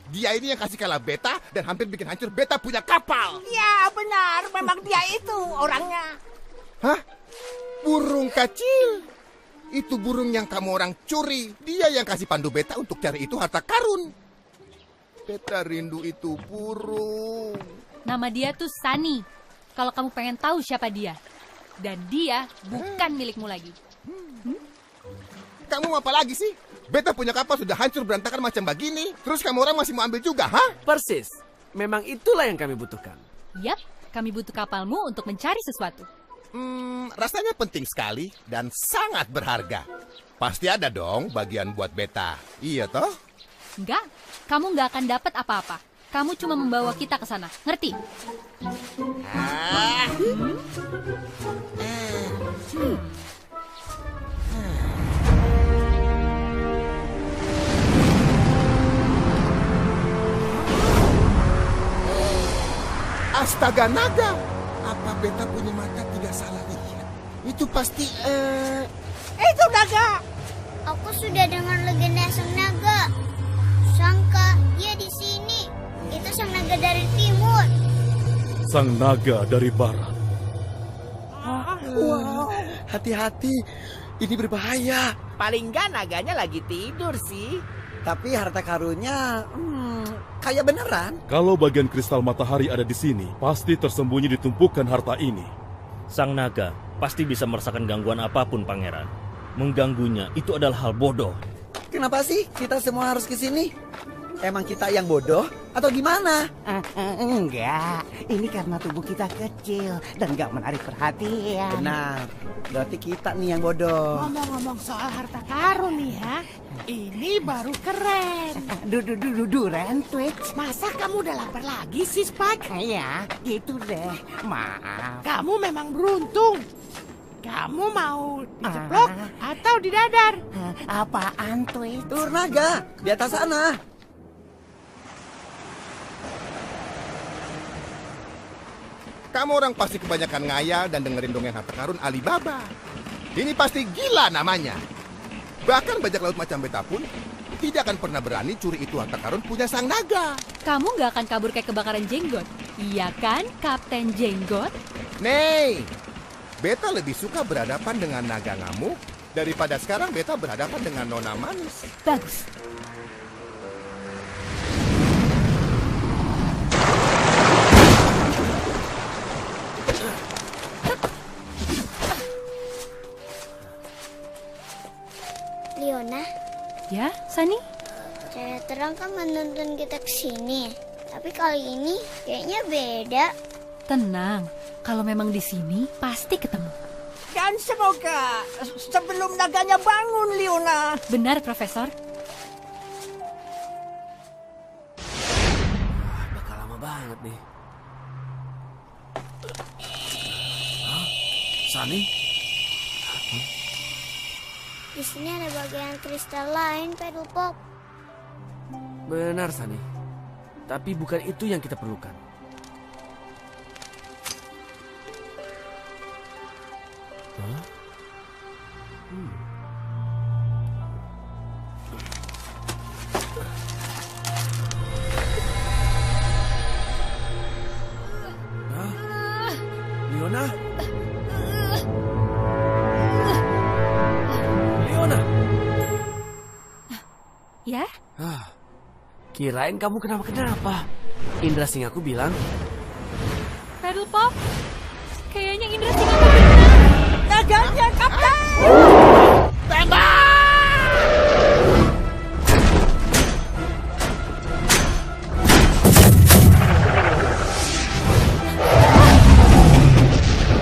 Dia ini yang kasih kalah Beta dan hampir bikin hancur Beta punya kapal. Ya benar, memang dia itu orangnya. Hah? Burung kecil? Itu burung yang kamu orang curi. Dia yang kasih pandu Beta untuk cari itu harta karun. Beta rindu itu burung. Nama dia tuh Sunny. Kalau kamu pengen tahu siapa dia. Dan dia bukan milikmu lagi. Kamu apa lagi sih? Beta punya kapal sudah hancur berantakan macam begini. Terus kamu orang masih mau ambil juga, ha? Persis. Memang itulah yang kami butuhkan. Yap, kami butuh kapalmu untuk mencari sesuatu. Rasanya penting sekali dan sangat berharga. Pasti ada dong bagian buat Beta. Iya toh? Enggak, kamu nggak akan dapat apa-apa. Kamu cuma membawa kita ke sana, ngerti? Astaga naga, apa beta punya mata tidak salah lihat? Itu pasti Itu naga. Aku sudah dengar legenda sang naga. Sangka dia di sini. Itu sang naga dari timur. Sang naga dari barat. Wow, hati-hati. Ini berbahaya. Paling nggak naganya lagi tidur sih. Tapi harta karunnya kayak beneran. Kalau bagian kristal matahari ada di sini, pasti tersembunyi di tumpukan harta ini. Sang naga pasti bisa merasakan gangguan apapun, Pangeran. Mengganggunya itu adalah hal bodoh. Kenapa sih kita semua harus ke sini? Emang kita yang bodoh atau gimana? Enggak, ini karena tubuh kita kecil dan nggak menarik perhatian. Benar, berarti kita nih yang bodoh. Ngomong-ngomong soal harta karun nih ya, ini baru keren. Duren, Twitch. Masa kamu udah lapar lagi sih, Spike? Iya, gitu deh. Maaf. Kamu memang beruntung. Kamu mau diceplok atau didadar? Apaan, Twitch? Telur naga, di atas sana. kamu orang pasti kebanyakan ngayal dan dengerin dongeng harta karun Alibaba. Ini pasti gila namanya. Bahkan bajak laut macam beta pun tidak akan pernah berani curi itu harta karun punya sang naga. Kamu nggak akan kabur kayak kebakaran jenggot, iya kan, Kapten Jenggot? Nih, beta lebih suka berhadapan dengan naga ngamuk daripada sekarang beta berhadapan dengan nona manis. Bagus. Leona, Ya, Sani? cahaya terang kan menuntun kita ke sini. Tapi kali ini kayaknya beda. Tenang, kalau memang di sini pasti ketemu. Dan semoga sebelum naganya bangun, Leona. Benar, Profesor. Bakal lama banget nih. Hah? Sani? Di sini ada bagian kristal lain, Pedal Pop. Benar, Sani. Tapi bukan itu yang kita perlukan. Hah? Leona? Leona? Ya? Kirain kamu kenapa-kenapa. Indra Singaku bilang. Pedal Pop? Kayaknya Indra Singaku benar. Naganya, Kapten! Tembak!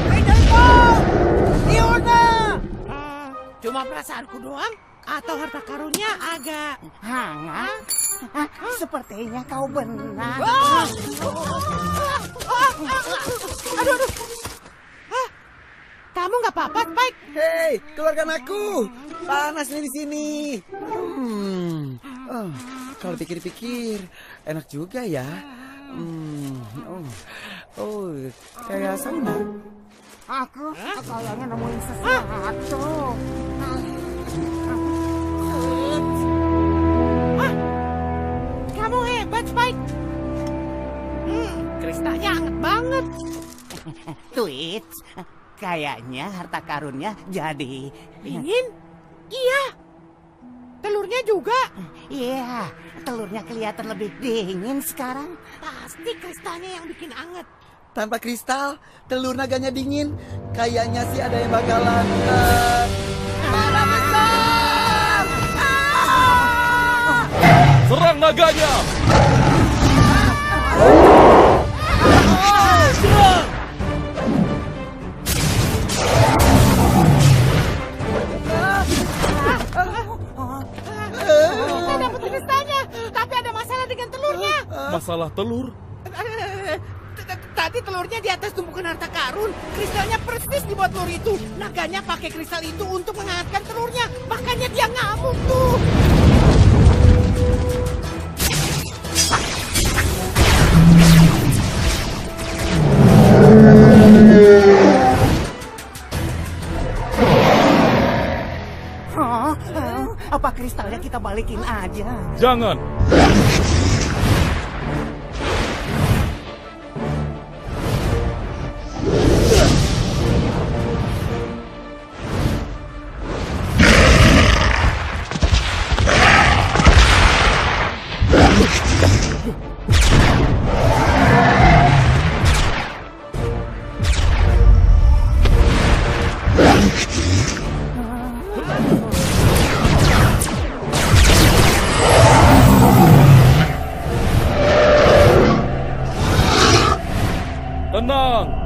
Pedal Pop! Leona! Cuma perasaanku doang? Atau harta karunnya agak hangat? Sepertinya kau benar. Aduh. Kamu nggak apa-apa, Spike? Hei, keluarkan aku. Panas nih di sini. Kalau pikir-pikir, enak juga ya. Kayak sauna. Aku kayaknya nemuin sesuatu. Kamu hebat, Spike. Kristalnya hangat banget. Twitch, kayaknya harta karunnya jadi dingin. Iya. Telurnya juga. Iya, telurnya kelihatan lebih dingin sekarang. Pasti kristalnya yang bikin anget. Tanpa kristal, telur naganya dingin. Kayaknya sih ada yang bakalan... Marah besar! Serang naganya! Kita dapat kristalnya, tapi ada masalah dengan telurnya. Masalah telur? Tadi telurnya di atas tumpukan harta karun. Kristalnya persis di bawah telur itu. Naganya pakai kristal itu untuk menghangatkan telurnya. Makanya dia ngamuk tuh. Apa kristalnya kita balikin aja? Jangan.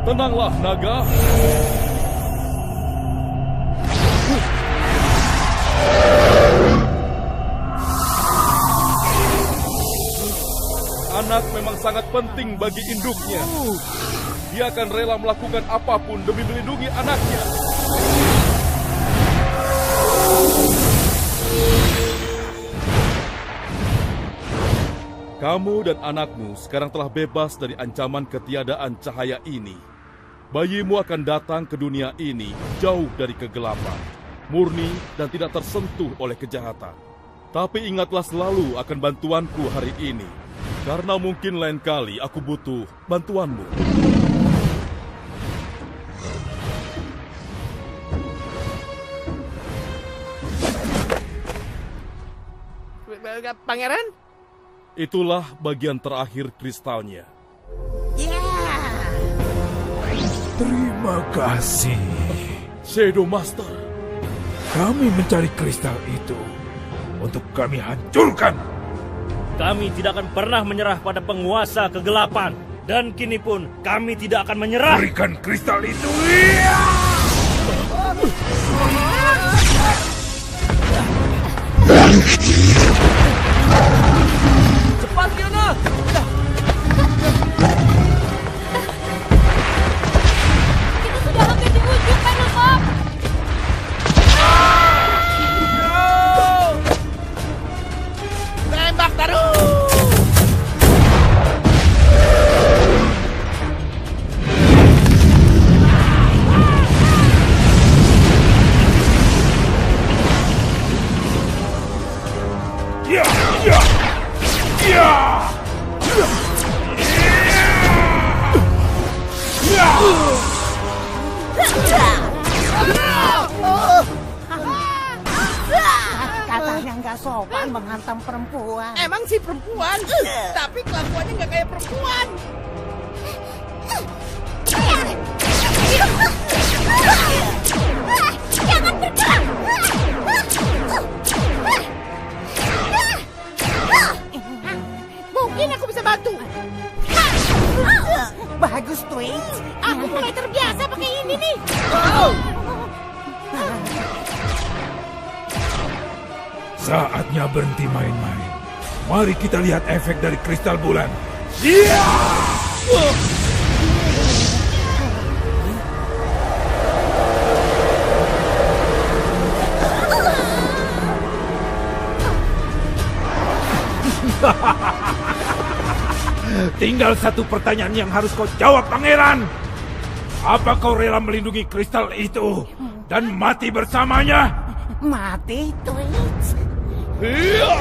Tenanglah, naga. Anak memang sangat penting bagi induknya. Dia akan rela melakukan apapun demi melindungi anaknya. Kamu dan anakmu sekarang telah bebas dari ancaman ketiadaan cahaya ini. Bayimu akan datang ke dunia ini jauh dari kegelapan, murni dan tidak tersentuh oleh kejahatan. Tapi ingatlah selalu akan bantuanku hari ini, karena mungkin lain kali aku butuh bantuanmu. Pangeran? Itulah bagian terakhir kristalnya. Terima kasih. Shadow Master. Kami mencari kristal itu untuk kami hancurkan. Kami tidak akan pernah menyerah pada penguasa kegelapan. Dan kini pun kami tidak akan menyerah. Berikan kristal itu. Cepat, Fiona! Kita sudah hampir di ujung, Penelope. Tembak terus! Katanya nggak sopan menghantam perempuan. Emang sih perempuan, tapi kelakuannya nggak kayak perempuan. Jangan bergerak! Mungkin aku bisa bantu. Bagus, Twitch. Aku mulai terbiasa pakai ini nih. Saatnya berhenti main-main. Mari kita lihat efek dari kristal bulan. Tinggal satu pertanyaan yang harus kau jawab, Pangeran. Apa kau rela melindungi kristal itu dan mati bersamanya? Mati, Twitch. Iya.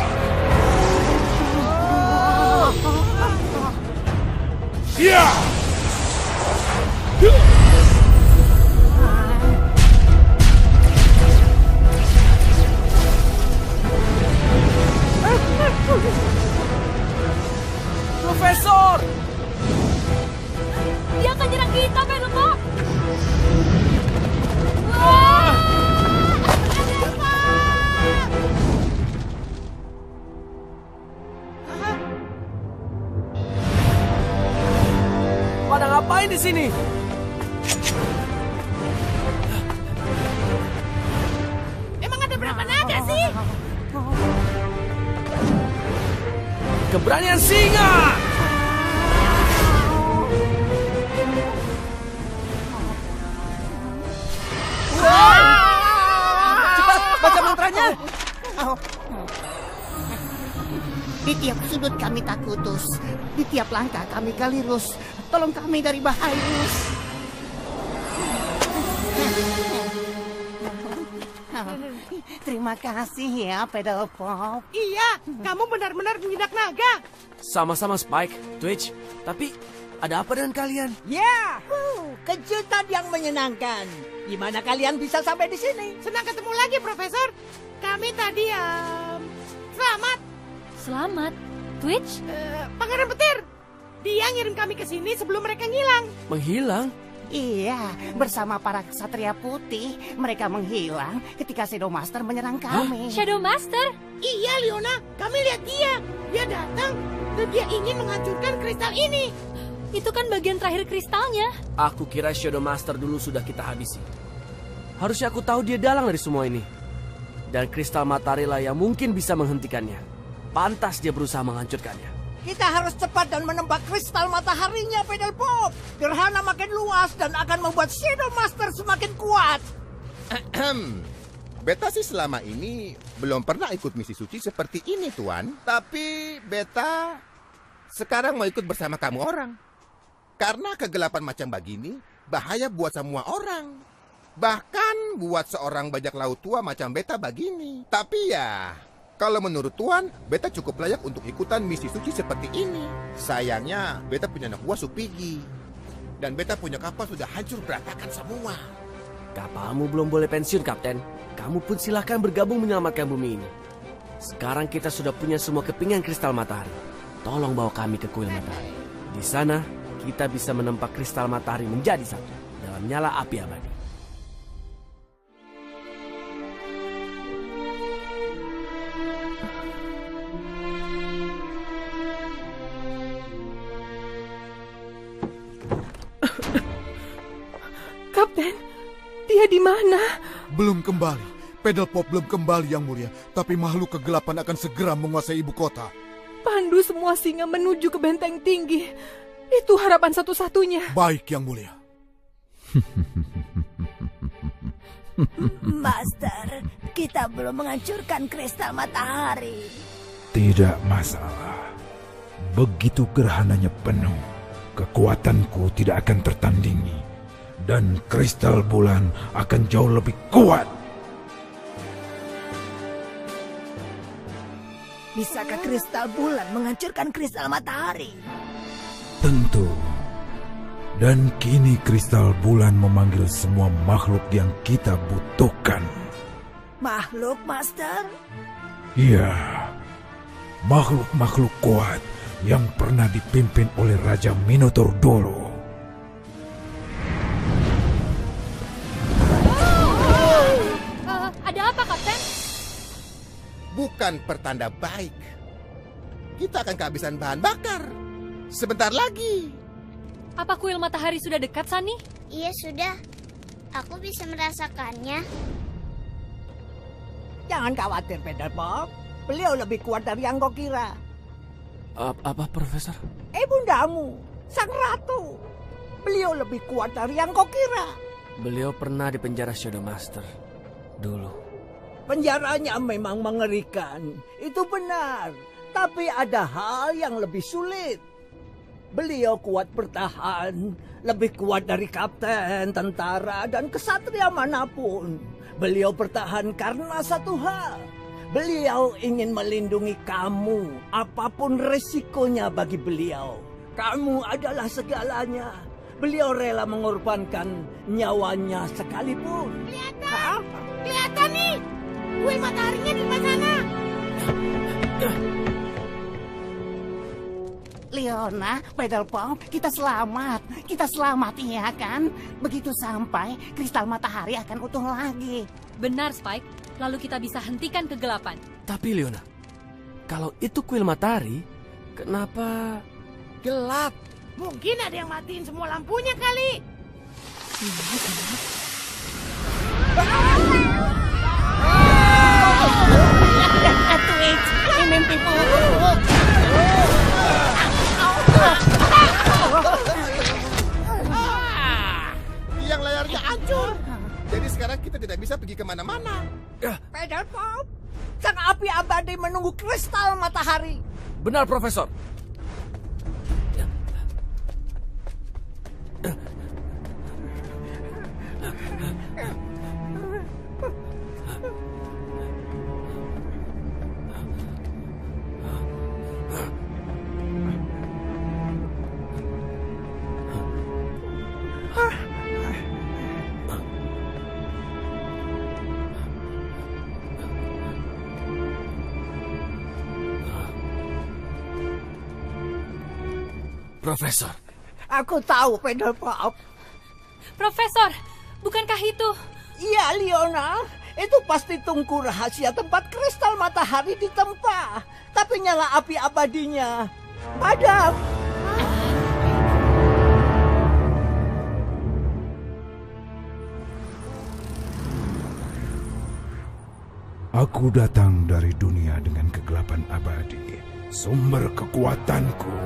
Profesor! Dia akan nyerang kita, Penelope. Pada ngapain di sini? Emang ada berapa naga sih? Keberanian singa! Di tiap sudut kami Takutus, di tiap langkah kami Galirus. Tolong kami dari Bahayus. Terima kasih ya, Pedal Pop. Iya, kamu benar-benar menjinak naga. Sama-sama Spike, Twitch. Tapi ada apa dengan kalian? Ya, kejutan yang menyenangkan. Gimana kalian bisa sampai di sini? Senang ketemu lagi, Profesor. Kami tadi selamat. Selamat? Twitch? Pangeran Petir. Dia ngirim kami ke sini sebelum mereka ngilang. Menghilang? Iya, bersama para ksatria putih. Mereka menghilang ketika Shadow Master menyerang kami. Shadow Master? Iya, Leona. Kami lihat dia. Dia datang dan dia ingin menghancurkan kristal ini. Itu kan bagian terakhir kristalnya. Aku kira Shadow Master dulu sudah kita habisi. Harusnya aku tahu dia dalang dari semua ini. Dan kristal matahari lah yang mungkin bisa menghentikannya. Pantas dia berusaha menghancurkannya. Kita harus cepat dan menembak kristal mataharinya, Pedal Pop. Gerhana makin luas dan akan membuat Shadow Master semakin kuat. Beta sih selama ini belum pernah ikut misi suci seperti ini, Tuan. Tapi Beta sekarang mau ikut bersama kamu orang. Karena kegelapan macam begini bahaya buat semua orang. Bahkan buat seorang bajak laut tua macam Beta begini. Tapi ya, kalau menurut Tuan, Beta cukup layak untuk ikutan misi suci seperti ini. Sayangnya, Beta punya anak buah Supigi. Dan Beta punya kapal sudah hancur berantakan semua. Kapalmu belum boleh pensiun, Kapten. Kamu pun silahkan bergabung menyelamatkan bumi ini. Sekarang kita sudah punya semua kepingan kristal matahari. Tolong bawa kami ke kuil matahari. Di sana, kita bisa menempa kristal matahari menjadi satu dalam nyala api abadi. Kapten, dia di mana? Belum kembali. Pedal Pop belum kembali, Yang Mulia. Tapi makhluk kegelapan akan segera menguasai ibu kota. Pandu semua singa menuju ke benteng tinggi. Itu harapan satu-satunya. Baik, Yang Mulia. Master, kita belum menghancurkan kristal matahari. Tidak masalah. Begitu gerhananya penuh, kekuatanku tidak akan tertandingi. Dan kristal bulan akan jauh lebih kuat. Bisakah kristal bulan menghancurkan kristal matahari? Tentu. Dan kini kristal bulan memanggil semua makhluk yang kita butuhkan. Makhluk, Master? Iya. Makhluk-makhluk kuat yang pernah dipimpin oleh Raja Minotaur dulu. Ada apa, Kapten? Bukan pertanda baik. Kita akan kehabisan bahan bakar. Sebentar lagi. Apa kuil matahari sudah dekat, Sani? Iya, sudah. Aku bisa merasakannya. Jangan khawatir, Pedal Pop. Beliau lebih kuat dari yang kau kira. Apa, Profesor? Bundamu, Sang Ratu. Beliau lebih kuat dari yang kau kira. Beliau pernah di penjara Shadow Master dulu. Penjaranya memang mengerikan, itu benar. Tapi ada hal yang lebih sulit. Beliau kuat bertahan, lebih kuat dari kapten, tentara, dan kesatria manapun. Beliau bertahan karena satu hal. Beliau ingin melindungi kamu, apapun resikonya bagi beliau. Kamu adalah segalanya. Beliau rela mengorbankan nyawanya sekalipun. Kelihatan nih. Kuil mataharinya di sana. Leona, Pedal Pop, kita selamat. Kita selamat, iya kan? Begitu sampai, kristal matahari akan utuh lagi. Benar, Spike. Lalu kita bisa hentikan kegelapan. Tapi Leona, kalau itu kuil matahari, kenapa gelap? Mungkin ada yang matiin semua lampunya kali. Twitch, ini mimpi buruk. Yang layarnya hancur. Jadi sekarang kita tidak bisa pergi pergi kemana-mana. Pedal Pop, sang api abadi menunggu kristal matahari. Benar, Profesor. Profesor. Aku tahu, Pedal Pop. Profesor, bukankah itu? Iya, Leona. Itu pasti tungku rahasia tempat kristal matahari ditempa. Tapi nyala api abadinya padam. Aku datang dari dunia dengan kegelapan abadi, sumber kekuatanku.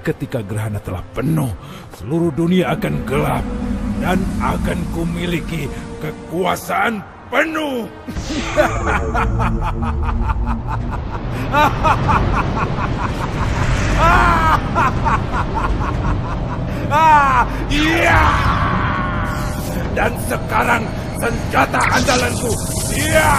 Ketika gerhana telah penuh, seluruh dunia akan gelap dan akan kumiliki kekuasaan penuh. Iya. Dan sekarang senjata andalanku. Iya.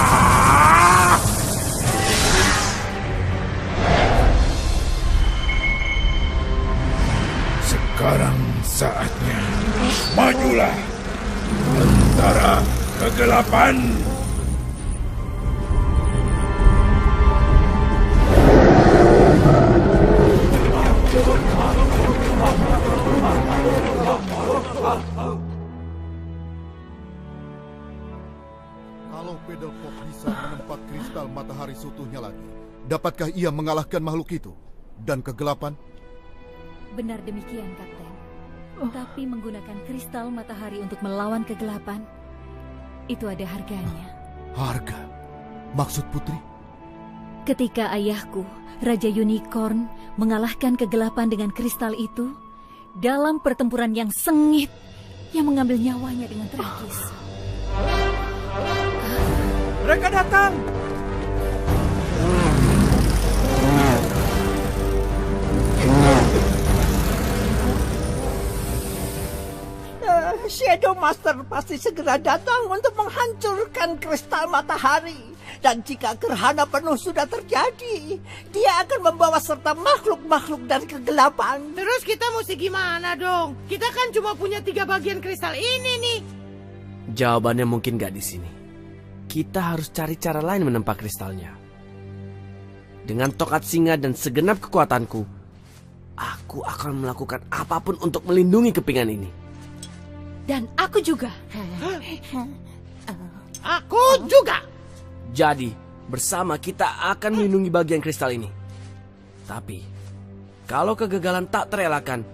Sekarang saatnya. Majulah. Tentara kegelapan. Kalau Pedal Pop bisa menempat kristal matahari seutuhnya lagi, dapatkah ia mengalahkan makhluk itu dan kegelapan? Benar demikian, Kapten. Tapi menggunakan kristal matahari untuk melawan kegelapan, itu ada harganya. Harga? Maksud Putri? Ketika ayahku, Raja Unicorn, mengalahkan kegelapan dengan kristal itu, dalam pertempuran yang sengit, yang mengambil nyawanya dengan tragis. Mereka datang! Shadow Master pasti segera datang untuk menghancurkan kristal matahari. Dan jika gerhana penuh sudah terjadi, dia akan membawa serta makhluk-makhluk dari kegelapan. Terus kita mesti gimana dong? Kita kan cuma punya 3 bagian kristal ini nih. Jawabannya mungkin gak di sini. Kita harus cari cara lain menempa kristalnya. Dengan tokat singa dan segenap kekuatanku, aku akan melakukan apapun untuk melindungi kepingan ini. Dan aku juga. Aku juga. Jadi, bersama kita akan melindungi bagian kristal ini. Tapi, kalau kegagalan tak terelakkan,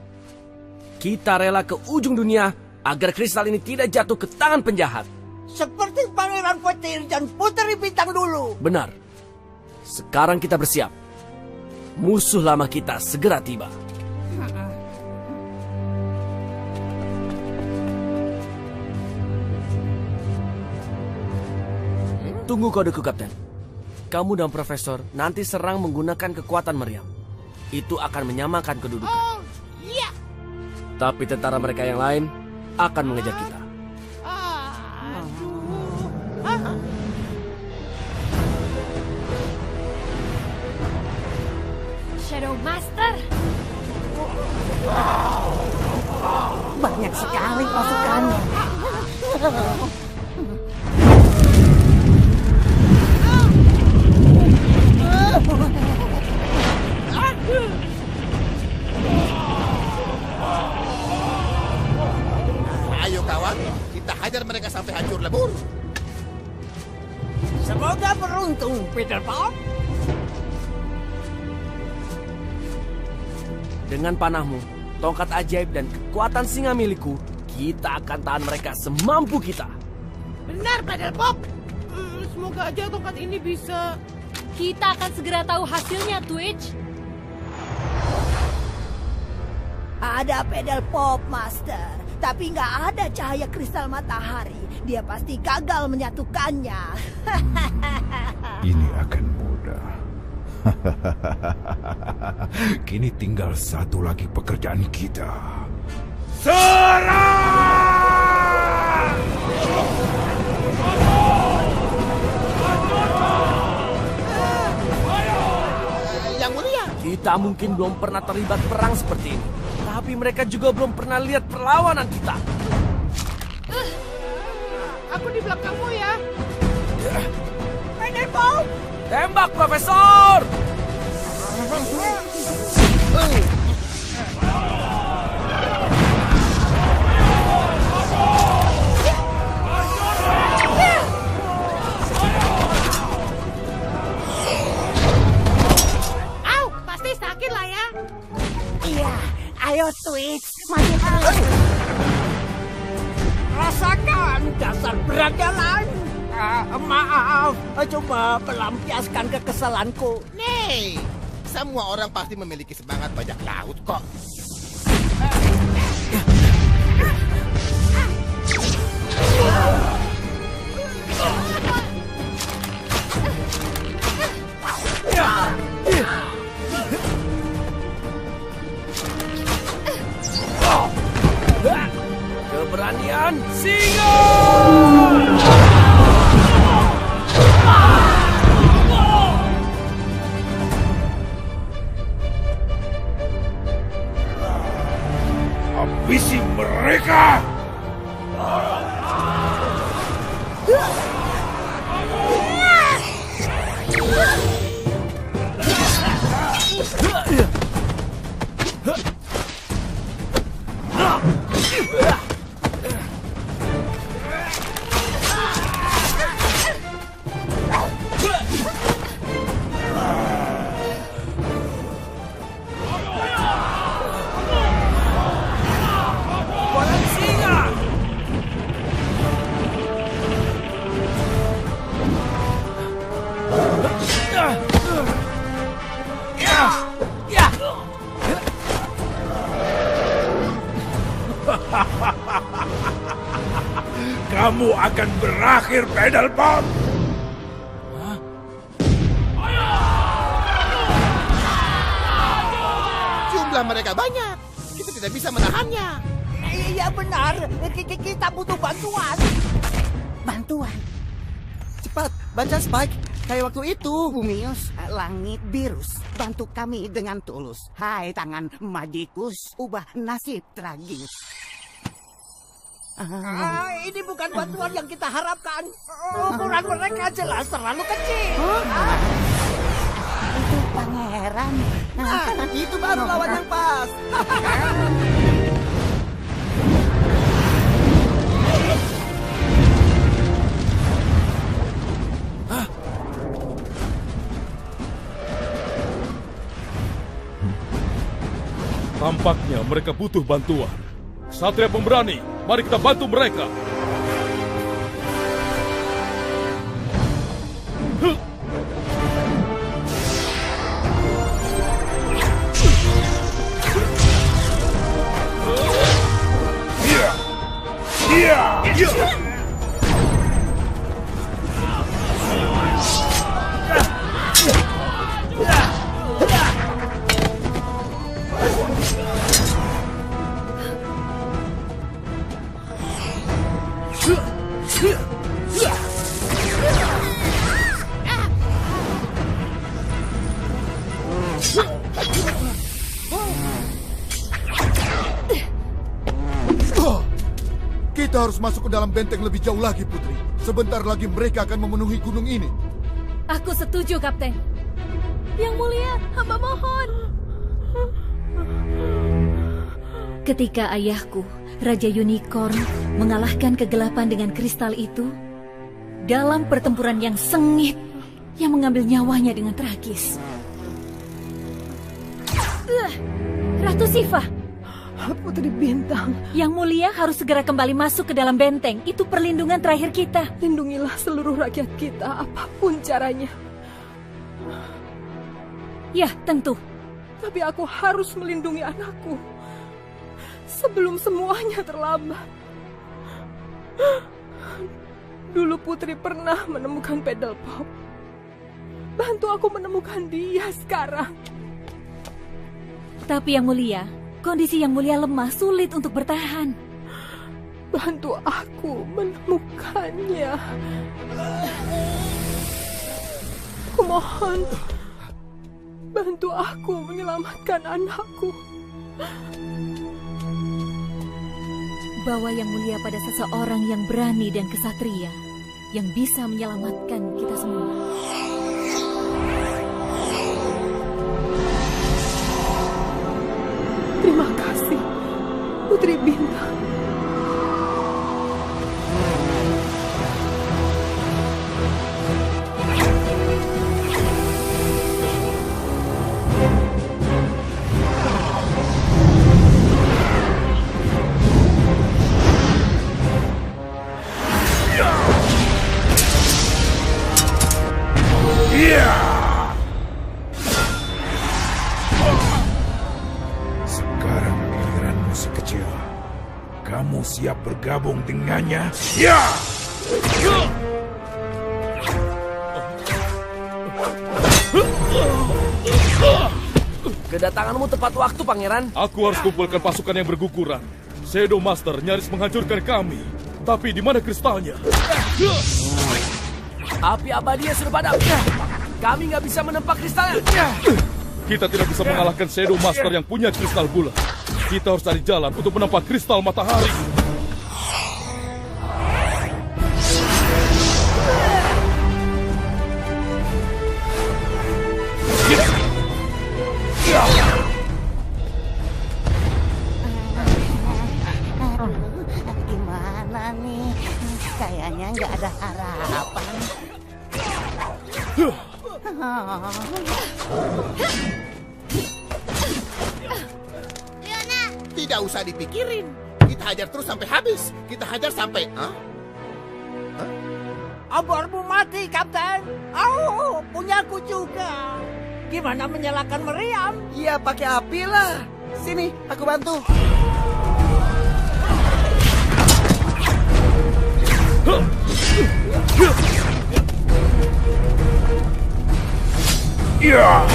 kita rela ke ujung dunia agar kristal ini tidak jatuh ke tangan penjahat. Seperti Pangeran Petir dan Putri Bintang dulu. Benar. Sekarang kita bersiap. Musuh lama kita segera tiba. Tunggu kodeku, Kapten. Kamu dan Profesor nanti serang menggunakan kekuatan meriam. Itu akan menyamakan kedudukan. Oh, iya. Tapi tentara mereka yang lain akan mengejar kita. Shadow Master. Banyak sekali pasukannya. Ayo kawan, kita hajar mereka sampai hancur lebur. Semoga beruntung, Peter Pop. Dengan panahmu, tongkat ajaib dan kekuatan singa milikku, kita akan tahan mereka semampu kita. Benar, Pedal Pop. Semoga aja tongkat ini bisa. Kita akan segera tahu hasilnya, Twitch. Ada Pedal Pop, Master. tapi nggak ada cahaya kristal matahari. Dia pasti gagal menyatukannya. Ini akan mudah. Kini tinggal satu lagi pekerjaan kita. Serang! Yang mulia, kita mungkin belum pernah terlibat perang seperti ini. Tapi mereka juga belum pernah lihat perlawanan kita. aku di belakangmu ya. Fireball! Tembak, Profesor! Au, pasti sakit lah ya. Iya, ayo Twitch, maju terus. Rasakan dasar beragalan. Maaf, coba pelampiaskan kekesalanku. Nih, semua orang pasti memiliki semangat bajak laut kok. Keberanian singa! Habisi mereka! Kamu akan berakhir, pedal bomb. Jumlah mereka banyak. Kita tidak bisa menahannya. Iya benar, kita butuh bantuan. Bantuan. Cepat, baca Spike. Kayak waktu itu. Bumius, langit birus. Bantu kami dengan tulus. Hai tangan magikus, ubah nasib tragis. Ini bukan bantuan yang kita harapkan. Ukuran mereka jelas terlalu kecil. Itu pangeran. Itu baru lawan yang pas. Tampaknya mereka butuh bantuan. Satria pemberani, mari kita bantu mereka. Kita harus masuk ke dalam benteng lebih jauh lagi, Putri. Sebentar lagi mereka akan memenuhi gunung ini. Aku setuju, Kapten. Yang mulia, hamba mohon. Ketika ayahku, Raja Unicorn, mengalahkan kegelapan dengan kristal itu, dalam pertempuran yang sengit, yang mengambil nyawanya dengan tragis. Ratu Siva, Putri Bintang, Yang mulia harus segera kembali masuk ke dalam benteng. Itu perlindungan terakhir kita. lindungilah seluruh rakyat kita, apapun caranya. Ya, tentu. Tapi aku harus melindungi anakku. sebelum semuanya terlambat. Dulu Putri pernah menemukan pedal pop. Bantu aku menemukan dia sekarang. Tapi Yang Mulia, kondisi Yang Mulia lemah, sulit untuk bertahan. Bantu aku menemukannya. Aku mohon, bantu aku menyelamatkan anakku. Bawa Yang Mulia pada seseorang yang berani dan kesatria, yang bisa menyelamatkan kita semua. Terima kasih, Putri Bintang. Sekarang giliranmu si kecil. Kamu siap bergabung dengannya? Ya! Kedatanganmu tepat waktu, Pangeran. Aku harus kumpulkan pasukan yang berguguran. Shadow Master nyaris menghancurkan kami. Tapi di mana kristalnya? Api abadi sudah padam. Kami nggak bisa menempa kristalnya. Kita tidak bisa mengalahkan Shadow Master yang punya kristal bulan. Kita harus cari jalan untuk menempa kristal matahari. Gimana nih? Kayaknya nggak ada harapan. Tidak usah dipikirin. Kita hajar terus sampai habis. Kita hajar sampai... Obormu mati, Kapten. Oh, punyaku juga. Gimana menyalakan meriam? Iya, pakai api lah. Sini, aku bantu. Ya,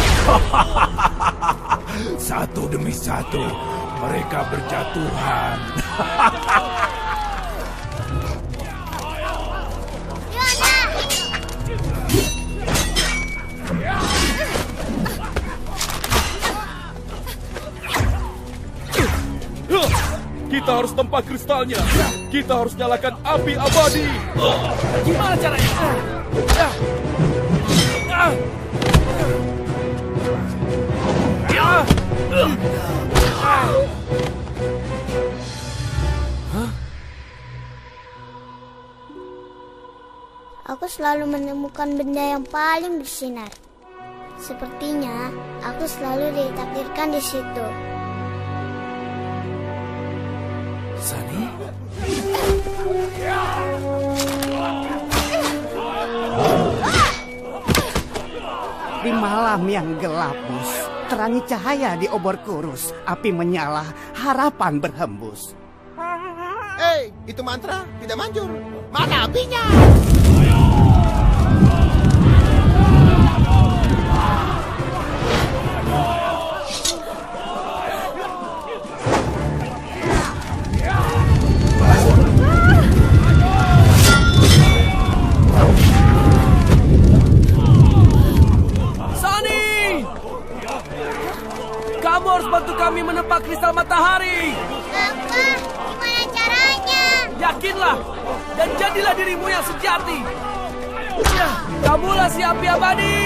satu demi satu mereka berjatuhan. Kita harus tempa kristalnya. Kita harus nyalakan api abadi. Gimana caranya? Aku selalu menemukan benda yang paling bersinar. Sepertinya aku selalu ditakdirkan di situ. Sani? Di malam yang gelap, Bus, terangi cahaya di obor kurus. Api menyala, harapan berhembus. Hei, itu mantra tidak manjur. Mana apinya? Kamu harus bantu kami menempa kristal matahari. Apa? Gimana caranya? Yakinlah dan jadilah dirimu yang sejati. Kamulah si api abadi.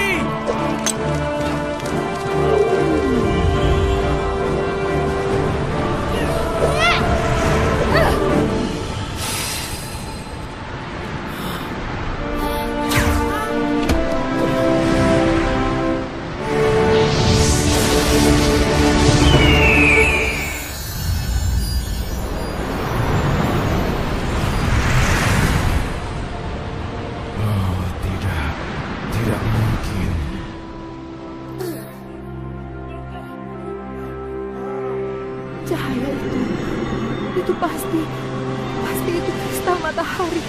Matahari.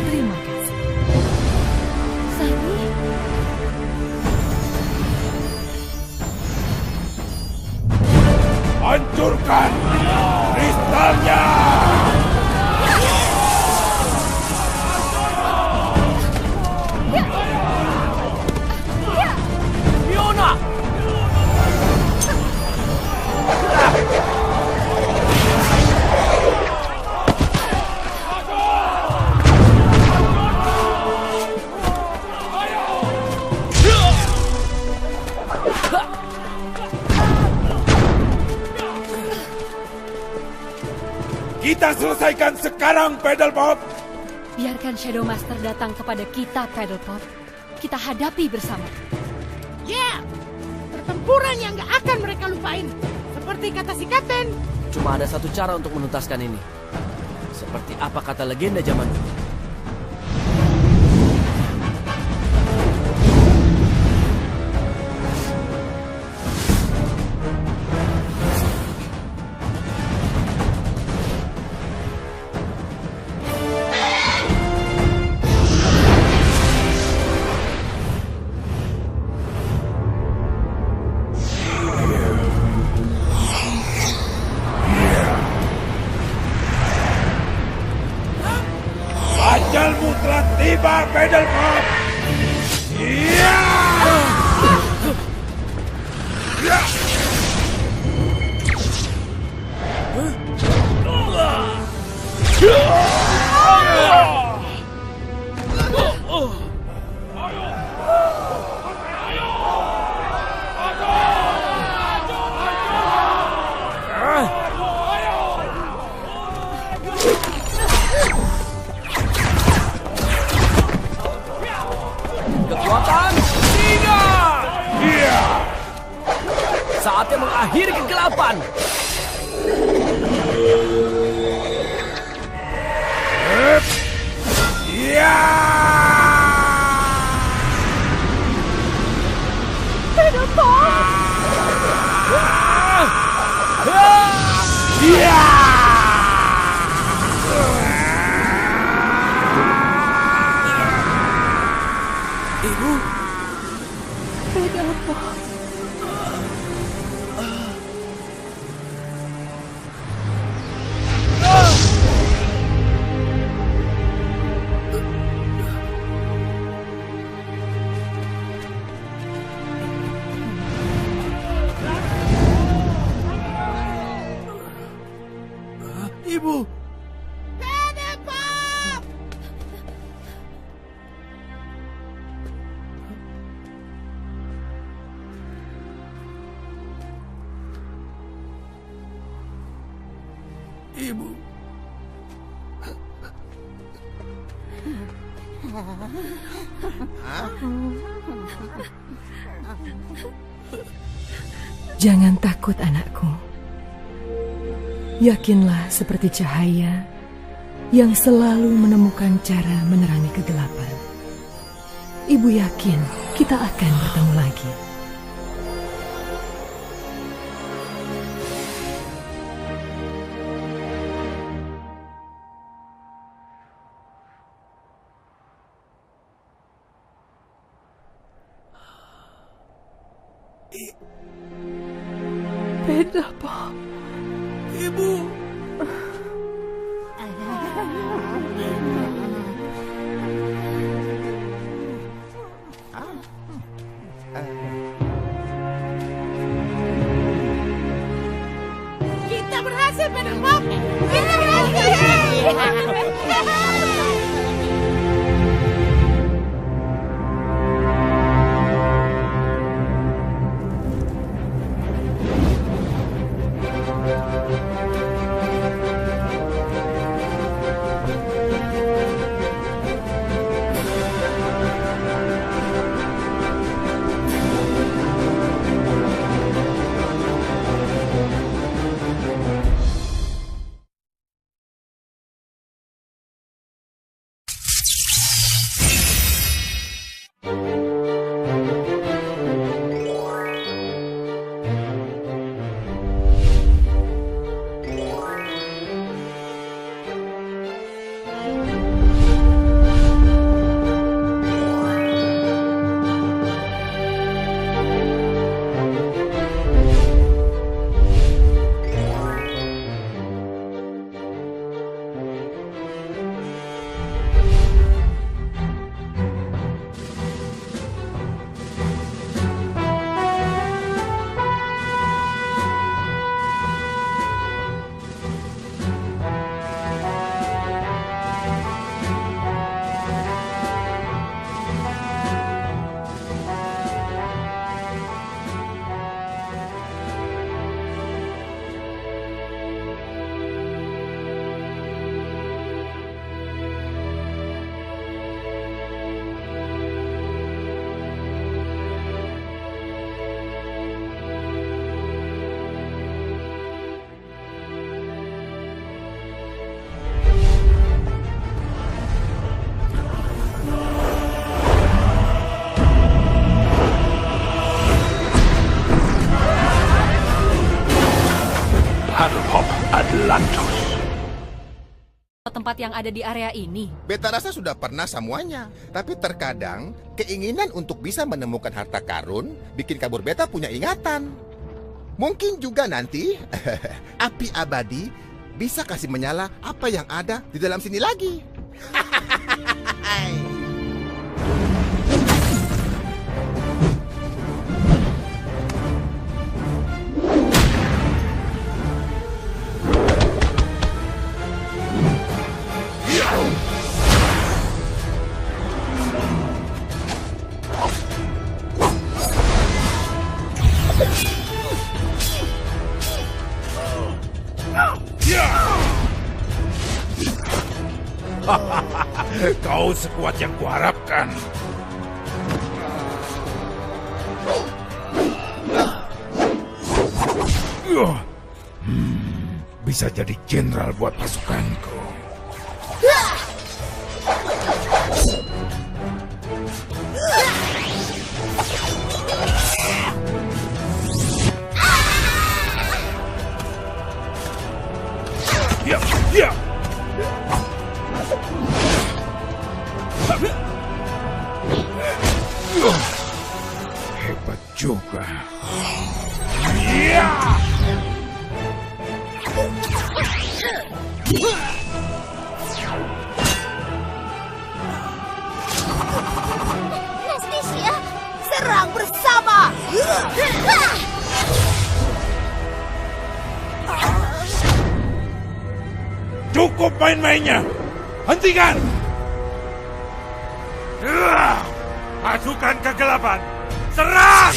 Terima kasih. Sani. Hancurkan kristalnya! Fiona! Kita selesaikan sekarang, Pedal Pop! Biarkan Shadow Master datang kepada kita, Paddlepop. Kita hadapi bersama. Ya, pertempuran yang gak akan mereka lupain. Seperti kata si Kapten. Cuma ada satu cara untuk menuntaskan ini. Seperti apa kata legenda zaman dulu. Ajalmu telah tiba, Pedal Pop! Iya! Kekuatan singa! Iya! Saatnya mengakhiri kegelapan. Iya! Iya! Ibu. Paddlepop. Ibu. Ibu. Jangan takut, anakku. Yakinlah seperti cahaya yang selalu menemukan cara menerangi kegelapan. Ibu yakin kita akan bertemu lagi. Paddlepop. Ibu. Kita berhasil, Paddlepop. Kita berhasil. Pop Atlantus. Tempat yang ada di area ini. Beta rasa sudah pernah semuanya. Tapi terkadang keinginan untuk bisa menemukan harta karun bikin kabur beta punya ingatan. Mungkin juga nanti api abadi bisa kasih menyala apa yang ada di dalam sini lagi. Kau sekuat yang kuharapkan. Bisa jadi jenderal buat pasukanku. Ya. Hebat juga. Nastisia, serang bersama. Cukup main-mainnya. Hentikan. Pasukan kegelapan, serang!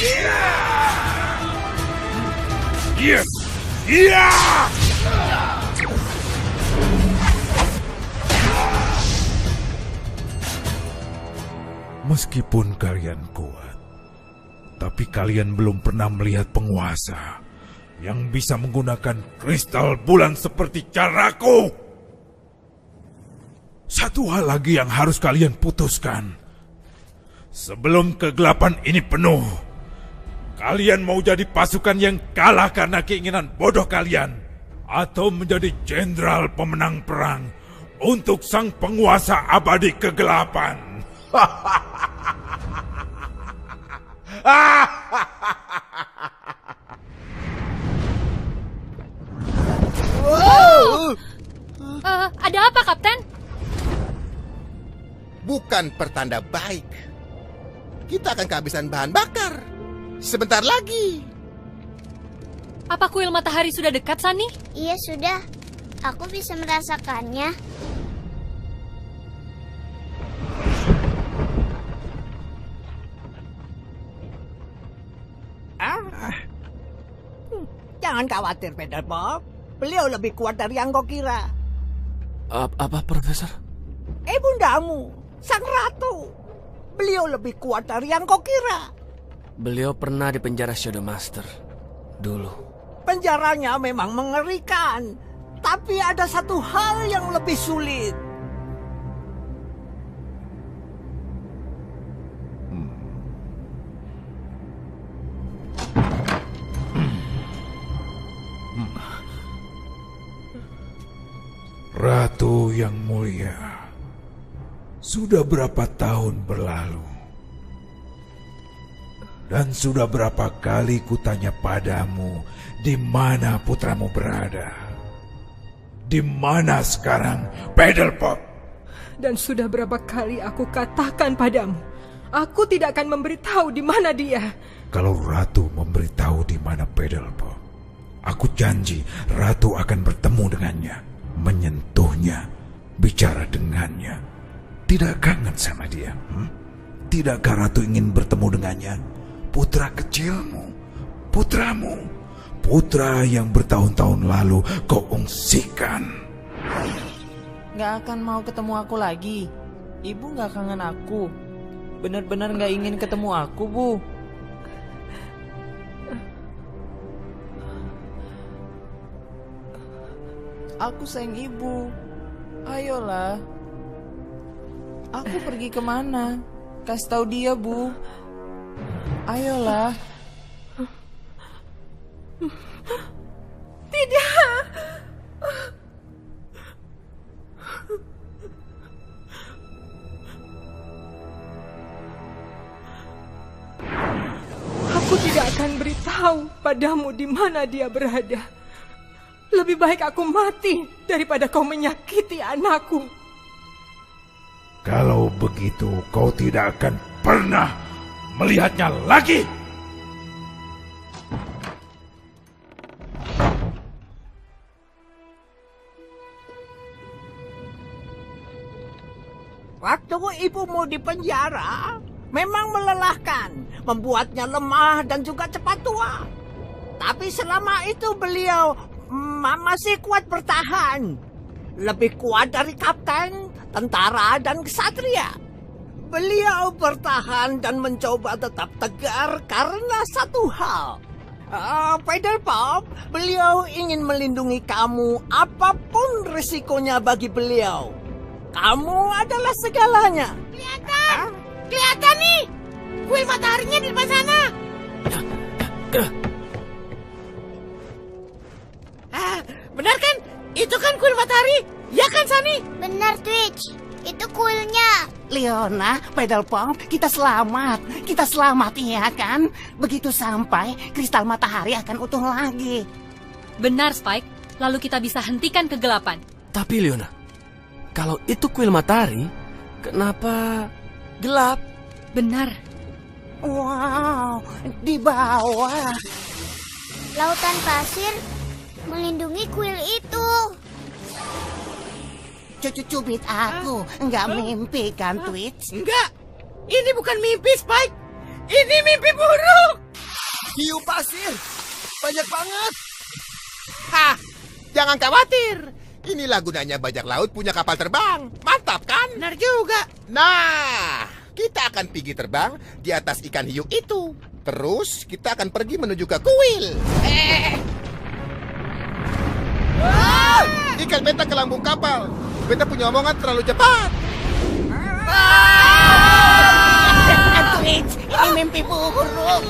Iya! Meskipun kalian kuat, tapi kalian belum pernah melihat penguasa yang bisa menggunakan kristal bulan seperti caraku. Satu hal lagi yang harus kalian putuskan. Sebelum kegelapan ini penuh, kalian mau jadi pasukan yang kalah karena keinginan bodoh kalian, atau menjadi jenderal pemenang perang untuk sang penguasa abadi kegelapan? Ada apa, Kapten? Bukan pertanda baik. Kita akan kehabisan bahan bakar. Sebentar lagi. Apa kuil matahari sudah dekat, Sani? Iya, sudah. Aku bisa merasakannya. Jangan khawatir, Pedal Bob. Beliau lebih kuat dari yang kau kira. Apa, Profesor? Bundamu, sang ratu. Beliau lebih kuat dari yang kau kira. Beliau pernah di penjara Shadow Master dulu. Penjaranya memang mengerikan, tapi ada satu hal yang lebih sulit. Ratu yang mulia, sudah berapa tahun berlalu? Dan sudah berapa kali kutanya padamu, di mana putramu berada? Di mana sekarang Pedal Pop? Dan sudah berapa kali aku katakan padamu, aku tidak akan memberitahu di mana dia. Kalau Ratu memberitahu di mana Pedal Pop, aku janji Ratu akan bertemu dengannya, menyentuhnya, bicara dengannya. Tidak kangen sama dia? Tidakkah Ratu ingin bertemu dengannya? Putra kecilmu, putramu, putra yang bertahun-tahun lalu kau ungsikan. Gak akan mau ketemu aku lagi. Ibu gak kangen aku. Benar-benar gak ingin ketemu aku, Bu. Aku sayang ibu. Ayolah. Aku pergi kemana? Kasih tahu dia, Bu. Ayolah. Tidak. akan beritahu padamu di mana dia berada. Lebih baik aku mati daripada kau menyakiti anakku. Kalau begitu kau tidak akan pernah melihatnya lagi. Waktu ibumu di penjara memang melelahkan, membuatnya lemah dan juga cepat tua. Tapi selama itu beliau masih kuat bertahan. Lebih kuat dari kapten, tentara, dan ksatria. Beliau bertahan dan mencoba tetap tegar karena satu hal. Pedelpop, beliau ingin melindungi kamu apapun risikonya bagi beliau. Kamu adalah segalanya. Kelihatan! Kelihatan nih! Kuil mataharinya di depan sana. Benar kan? Itu kan kuil matahari. Ya kan, Sani? Benar, Twitch. Itu kuilnya. Leona, Pedelpop, kita selamat. Kita selamat, ya kan? Begitu sampai, kristal matahari akan utuh lagi. Benar, Spike. Lalu kita bisa hentikan kegelapan. Tapi Leona, kalau itu kuil matahari, kenapa gelap? Benar. Wow, di bawah. Lautan pasir melindungi kuil itu. Cucu cubit aku, nggak mimpi kan, Twitch? Enggak, ini bukan mimpi, Spike. Ini mimpi buruk. Hiu pasir, banyak banget. Hah, jangan khawatir. Inilah gunanya bajak laut punya kapal terbang. Mantap kan? Benar juga. Nah, kita akan pergi terbang di atas ikan hiu itu. Terus kita akan pergi menuju ke kuil. Ikan beta ke lambung kapal. Beta punya omongan terlalu cepat. Twitch, ini mimpi buruk.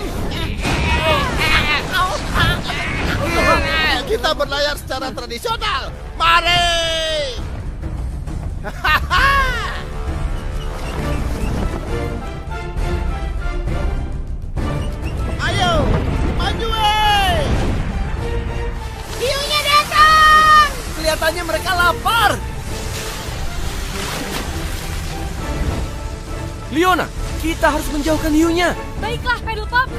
Kita berlayar secara tradisional. Mari! Ayo, maju! Hiunya datang! Kelihatannya mereka lapar. Leona, kita harus menjauhkan hiunya. Baiklah, Pedelpop.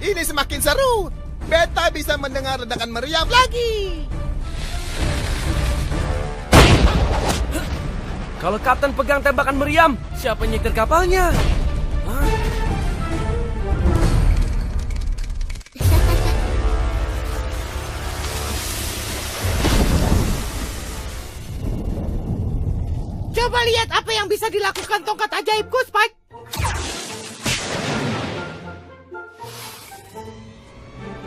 Ini semakin seru. Beta bisa mendengar ledakan meriam lagi. Kalau kapten pegang tembakan meriam, siapa yang nyetir kapalnya? Hah? Coba lihat apa yang bisa dilakukan tongkat ajaibku, Spike.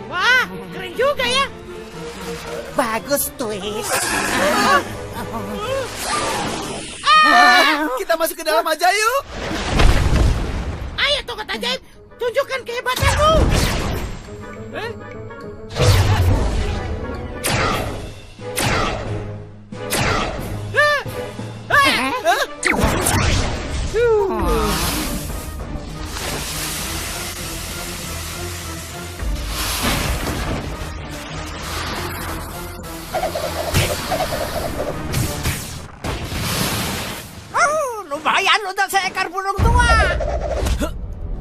Wah, keren juga ya. Bagus, Twitch. Kita masuk ke dalam aja yuk. Ayo tongkat ajaib, tunjukkan kehebatanmu. Lumayan untuk seekor burung tua.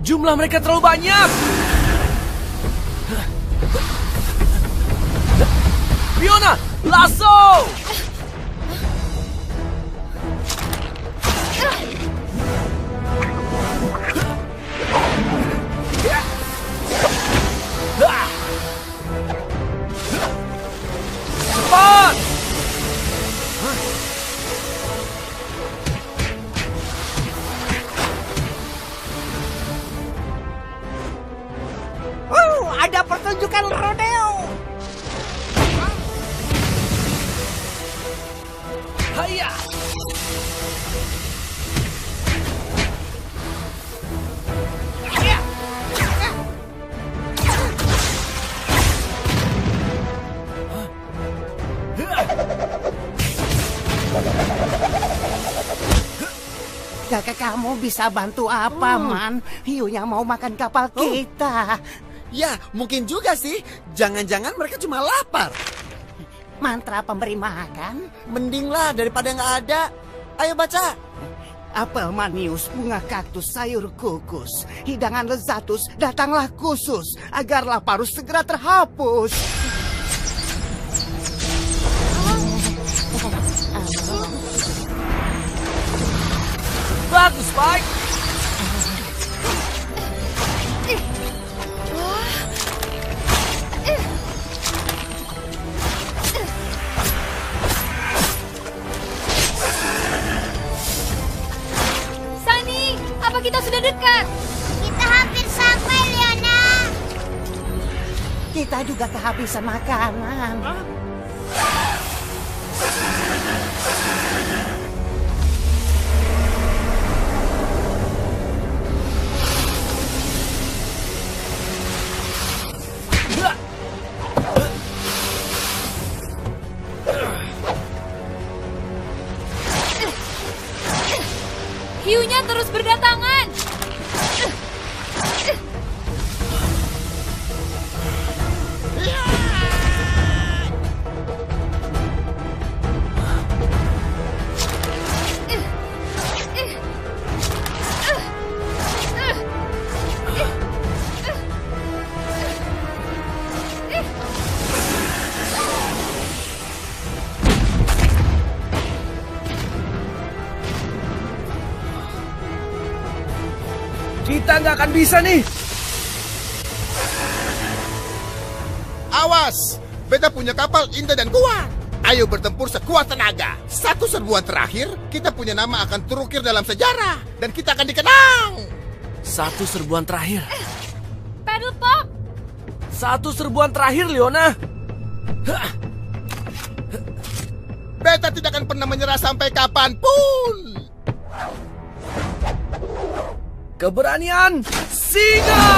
Jumlah mereka terlalu banyak. Fiona, lasso! Cepat! Ada pertunjukan rodeo. Hayya! Kamu bisa bantu apa, Man? Hiunya mau makan kapal kita. Ya, mungkin juga sih. Jangan-jangan mereka cuma lapar. Mantra pemberi makan? Mendinglah daripada nggak ada. Ayo baca. Apel manius, bunga kaktus, sayur kukus. Hidangan lezatus, datanglah khusus. Agar laparus segera terhapus. Bagus, Spike. Sunny, apa kita sudah dekat? Kita hampir sampai, Leona. Kita juga kehabisan makanan. Hiunya terus berdatangan. Kita nggak akan bisa nih. Awas, beta punya kapal indah dan kuat. Ayo bertempur sekuat tenaga. Satu serbuan terakhir, kita punya nama akan terukir dalam sejarah. Dan kita akan dikenang. Satu serbuan terakhir. Paddle Pop. Satu serbuan terakhir, Leona. Beta tidak akan pernah menyerah sampai kapanpun. Keberanian singa!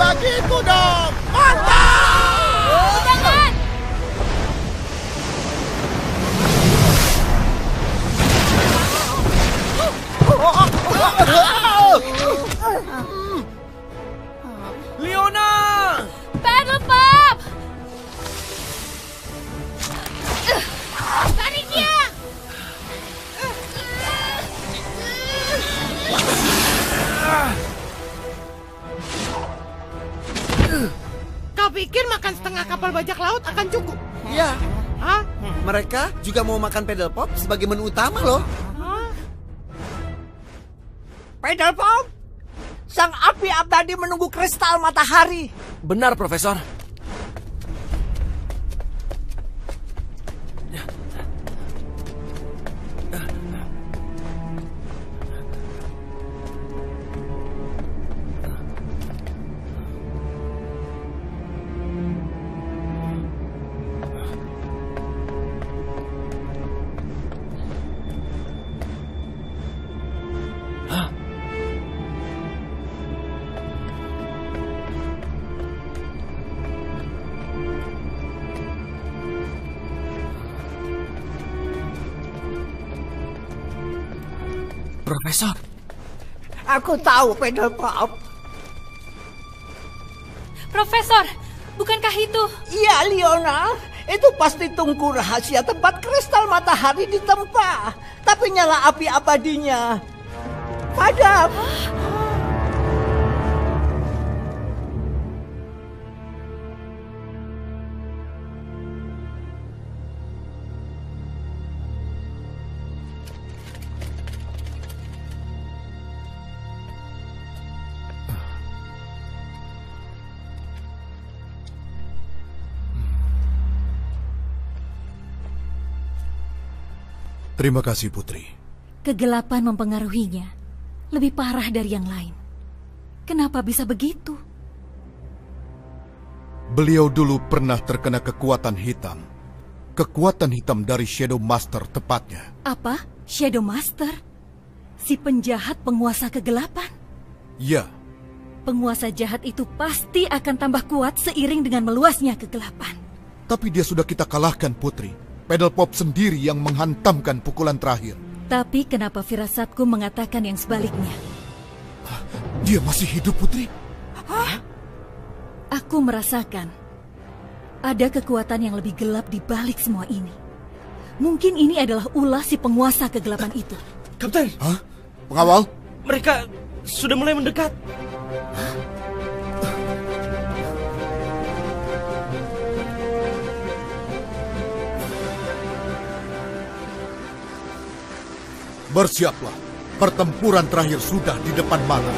Begitu dong, mantap! Jangan! Leona! Paddle Pop! Tarik dia! Kau pikir makan setengah kapal bajak laut akan cukup? Ya. Hah? Mereka juga mau makan Paddle Pop sebagai menu utama loh. Paddle Pop, sang api abadi menunggu kristal matahari. Benar, Profesor. Profesor. Aku tahu, Paddle Pop. Profesor, bukankah itu? Iya, Leona. Itu pasti tungku rahasia tempat kristal matahari ditempa. Tapi nyala api abadinya padam. Terima kasih, Putri. Kegelapan mempengaruhinya. Lebih parah dari yang lain. Kenapa bisa begitu? Beliau dulu pernah terkena kekuatan hitam. Kekuatan hitam dari Shadow Master tepatnya. Apa? Shadow Master? Si penjahat penguasa kegelapan? Ya. Penguasa jahat itu pasti akan tambah kuat seiring dengan meluasnya kegelapan. Tapi dia sudah kita kalahkan, Putri. Pedal Pop sendiri yang menghantamkan pukulan terakhir. Tapi kenapa firasatku mengatakan yang sebaliknya? Dia masih hidup, Putri? Aku merasakan ada kekuatan yang lebih gelap di balik semua ini. Mungkin ini adalah ulah si penguasa kegelapan itu. Kapten! Hah? Pengawal? Mereka sudah mulai mendekat. Bersiaplah, pertempuran terakhir sudah di depan mata.